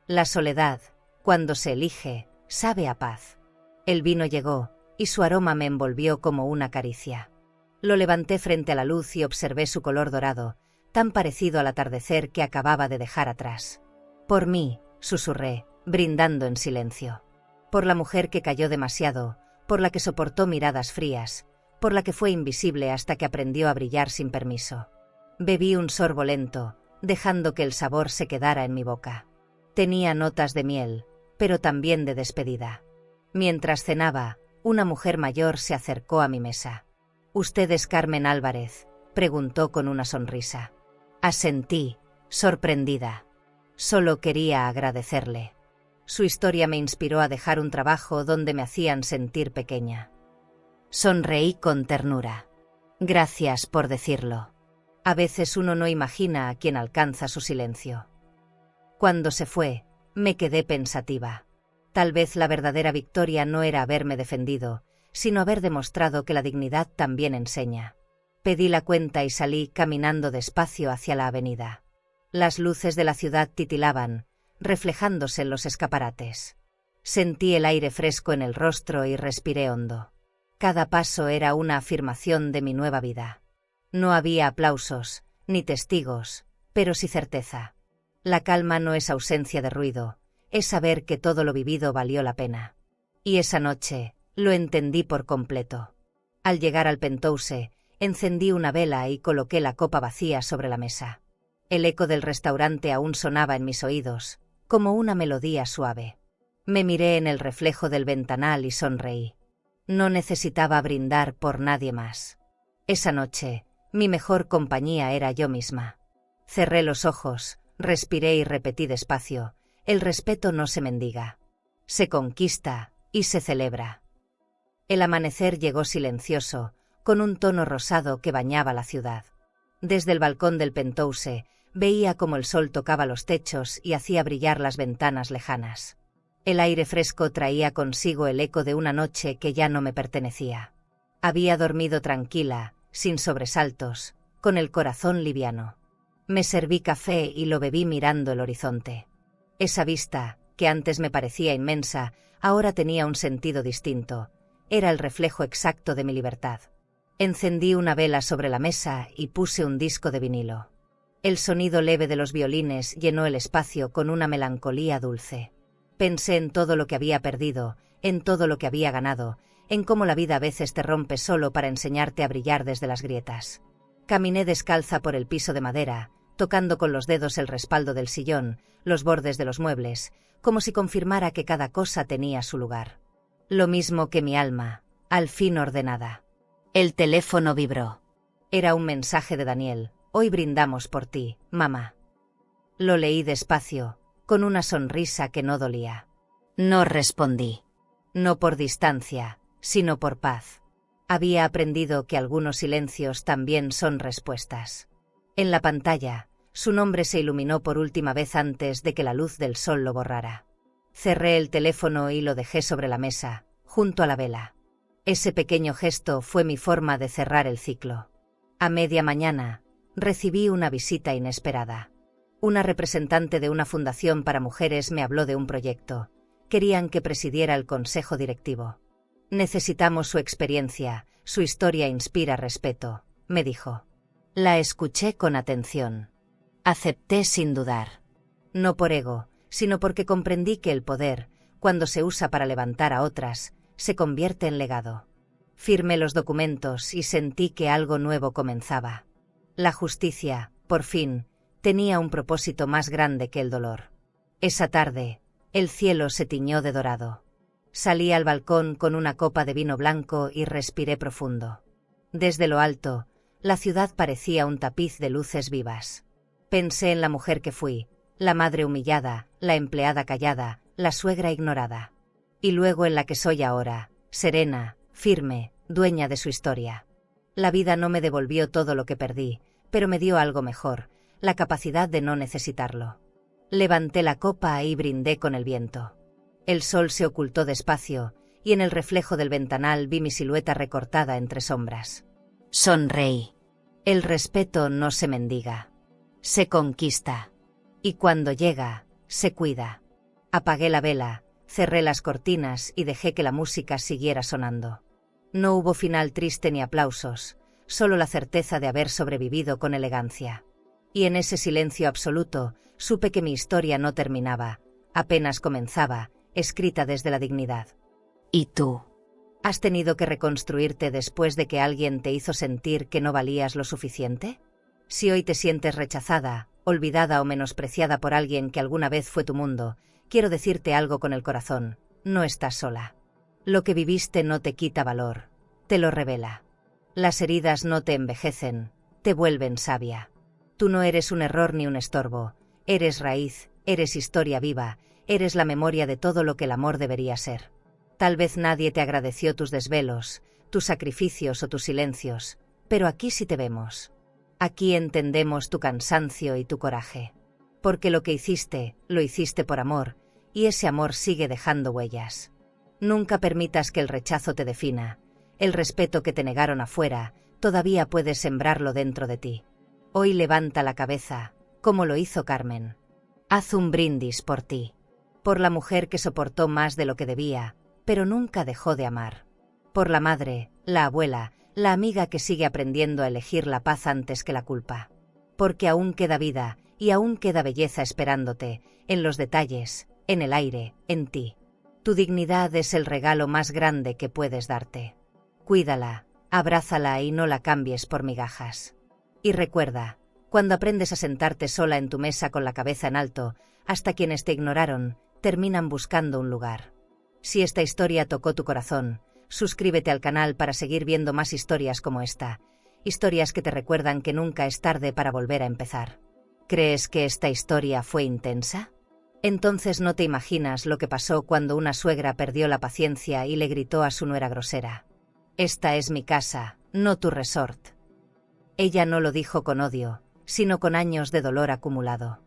La soledad, cuando se elige, sabe a paz. El vino llegó, y su aroma me envolvió como una caricia. Lo levanté frente a la luz y observé su color dorado, tan parecido al atardecer que acababa de dejar atrás. Por mí, susurré, brindando en silencio. Por la mujer que cayó demasiado, por la que soportó miradas frías, por la que fue invisible hasta que aprendió a brillar sin permiso. Bebí un sorbo lento, dejando que el sabor se quedara en mi boca. Tenía notas de miel, pero también de despedida. Mientras cenaba, una mujer mayor se acercó a mi mesa. «¿Usted es Carmen Álvarez?», preguntó con una sonrisa. Asentí, sorprendida. Solo quería agradecerle. Su historia me inspiró a dejar un trabajo donde me hacían sentir pequeña. Sonreí con ternura. Gracias por decirlo. A veces uno no imagina a quien alcanza su silencio. Cuando se fue, me quedé pensativa. Tal vez la verdadera victoria no era haberme defendido, sino haber demostrado que la dignidad también enseña. Pedí la cuenta y salí caminando despacio hacia la avenida. Las luces de la ciudad titilaban, reflejándose en los escaparates. Sentí el aire fresco en el rostro y respiré hondo. Cada paso era una afirmación de mi nueva vida. No había aplausos, ni testigos, pero sí certeza. La calma no es ausencia de ruido, es saber que todo lo vivido valió la pena. Y esa noche, lo entendí por completo. Al llegar al penthouse, encendí una vela y coloqué la copa vacía sobre la mesa. El eco del restaurante aún sonaba en mis oídos, como una melodía suave. Me miré en el reflejo del ventanal y sonreí. No necesitaba brindar por nadie más. Esa noche, mi mejor compañía era yo misma. Cerré los ojos, respiré y repetí despacio: el respeto no se mendiga. Se conquista y se celebra. El amanecer llegó silencioso, con un tono rosado que bañaba la ciudad. Desde el balcón del penthouse, veía cómo el sol tocaba los techos y hacía brillar las ventanas lejanas. El aire fresco traía consigo el eco de una noche que ya no me pertenecía. Había dormido tranquila, sin sobresaltos, con el corazón liviano. Me serví café y lo bebí mirando el horizonte. Esa vista, que antes me parecía inmensa, ahora tenía un sentido distinto. Era el reflejo exacto de mi libertad. Encendí una vela sobre la mesa y puse un disco de vinilo. El sonido leve de los violines llenó el espacio con una melancolía dulce. Pensé en todo lo que había perdido, en todo lo que había ganado, en cómo la vida a veces te rompe solo para enseñarte a brillar desde las grietas. Caminé descalza por el piso de madera, tocando con los dedos el respaldo del sillón, los bordes de los muebles, como si confirmara que cada cosa tenía su lugar. Lo mismo que mi alma, al fin ordenada. El teléfono vibró. Era un mensaje de Daniel. Hoy brindamos por ti, mamá. Lo leí despacio, con una sonrisa que no dolía. No respondí. No por distancia, sino por paz. Había aprendido que algunos silencios también son respuestas. En la pantalla, su nombre se iluminó por última vez antes de que la luz del sol lo borrara. Cerré el teléfono y lo dejé sobre la mesa, junto a la vela. Ese pequeño gesto fue mi forma de cerrar el ciclo. A media mañana, recibí una visita inesperada. Una representante de una fundación para mujeres me habló de un proyecto. Querían que presidiera el consejo directivo. Necesitamos su experiencia, su historia inspira respeto, me dijo. La escuché con atención. Acepté sin dudar. No por ego, sino porque comprendí que el poder, cuando se usa para levantar a otras, se convierte en legado. Firmé los documentos y sentí que algo nuevo comenzaba. La justicia, por fin, tenía un propósito más grande que el dolor. Esa tarde, el cielo se tiñó de dorado. Salí al balcón con una copa de vino blanco y respiré profundo. Desde lo alto, la ciudad parecía un tapiz de luces vivas. Pensé en la mujer que fui, la madre humillada, la empleada callada, la suegra ignorada. Y luego en la que soy ahora, serena, firme, dueña de su historia. La vida no me devolvió todo lo que perdí, pero me dio algo mejor, la capacidad de no necesitarlo. Levanté la copa y brindé con el viento. El sol se ocultó despacio, y en el reflejo del ventanal vi mi silueta recortada entre sombras. Sonreí. El respeto no se mendiga. Se conquista. Y cuando llega, se cuida. Apagué la vela, cerré las cortinas y dejé que la música siguiera sonando. No hubo final triste ni aplausos, solo la certeza de haber sobrevivido con elegancia. Y en ese silencio absoluto, supe que mi historia no terminaba, apenas comenzaba, escrita desde la dignidad. ¿Y tú? ¿Has tenido que reconstruirte después de que alguien te hizo sentir que no valías lo suficiente? Si hoy te sientes rechazada, olvidada o menospreciada por alguien que alguna vez fue tu mundo, quiero decirte algo con el corazón, no estás sola. Lo que viviste no te quita valor, te lo revela. Las heridas no te envejecen, te vuelven sabia. Tú no eres un error ni un estorbo, eres raíz, eres historia viva, eres la memoria de todo lo que el amor debería ser. Tal vez nadie te agradeció tus desvelos, tus sacrificios o tus silencios, pero aquí sí te vemos. Aquí entendemos tu cansancio y tu coraje. Porque lo que hiciste, lo hiciste por amor, y ese amor sigue dejando huellas. Nunca permitas que el rechazo te defina. El respeto que te negaron afuera, todavía puedes sembrarlo dentro de ti. Hoy levanta la cabeza, como lo hizo Carmen. Haz un brindis por ti. Por la mujer que soportó más de lo que debía, pero nunca dejó de amar. Por la madre, la abuela, la amiga que sigue aprendiendo a elegir la paz antes que la culpa. Porque aún queda vida, y aún queda belleza esperándote, en los detalles, en el aire, en ti. Tu dignidad es el regalo más grande que puedes darte. Cuídala, abrázala y no la cambies por migajas. Y recuerda, cuando aprendes a sentarte sola en tu mesa con la cabeza en alto, hasta quienes te ignoraron, terminan buscando un lugar. Si esta historia tocó tu corazón, suscríbete al canal para seguir viendo más historias como esta, historias que te recuerdan que nunca es tarde para volver a empezar. ¿Crees que esta historia fue intensa? Entonces no te imaginas lo que pasó cuando una suegra perdió la paciencia y le gritó a su nuera grosera: «Esta es mi casa, no tu resort». Ella no lo dijo con odio, sino con años de dolor acumulado.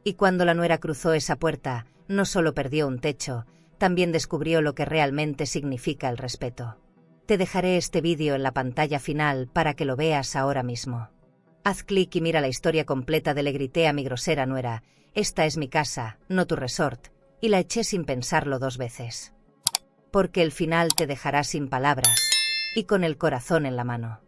Y cuando la nuera cruzó esa puerta, no solo perdió un techo, también descubrió lo que realmente significa el respeto. Te dejaré este vídeo en la pantalla final para que lo veas ahora mismo. Haz clic y mira la historia completa de Le grité a mi grosera nuera, esta es mi casa, no tu resort, y la eché sin pensarlo 2 veces. Porque el final te dejará sin palabras y con el corazón en la mano.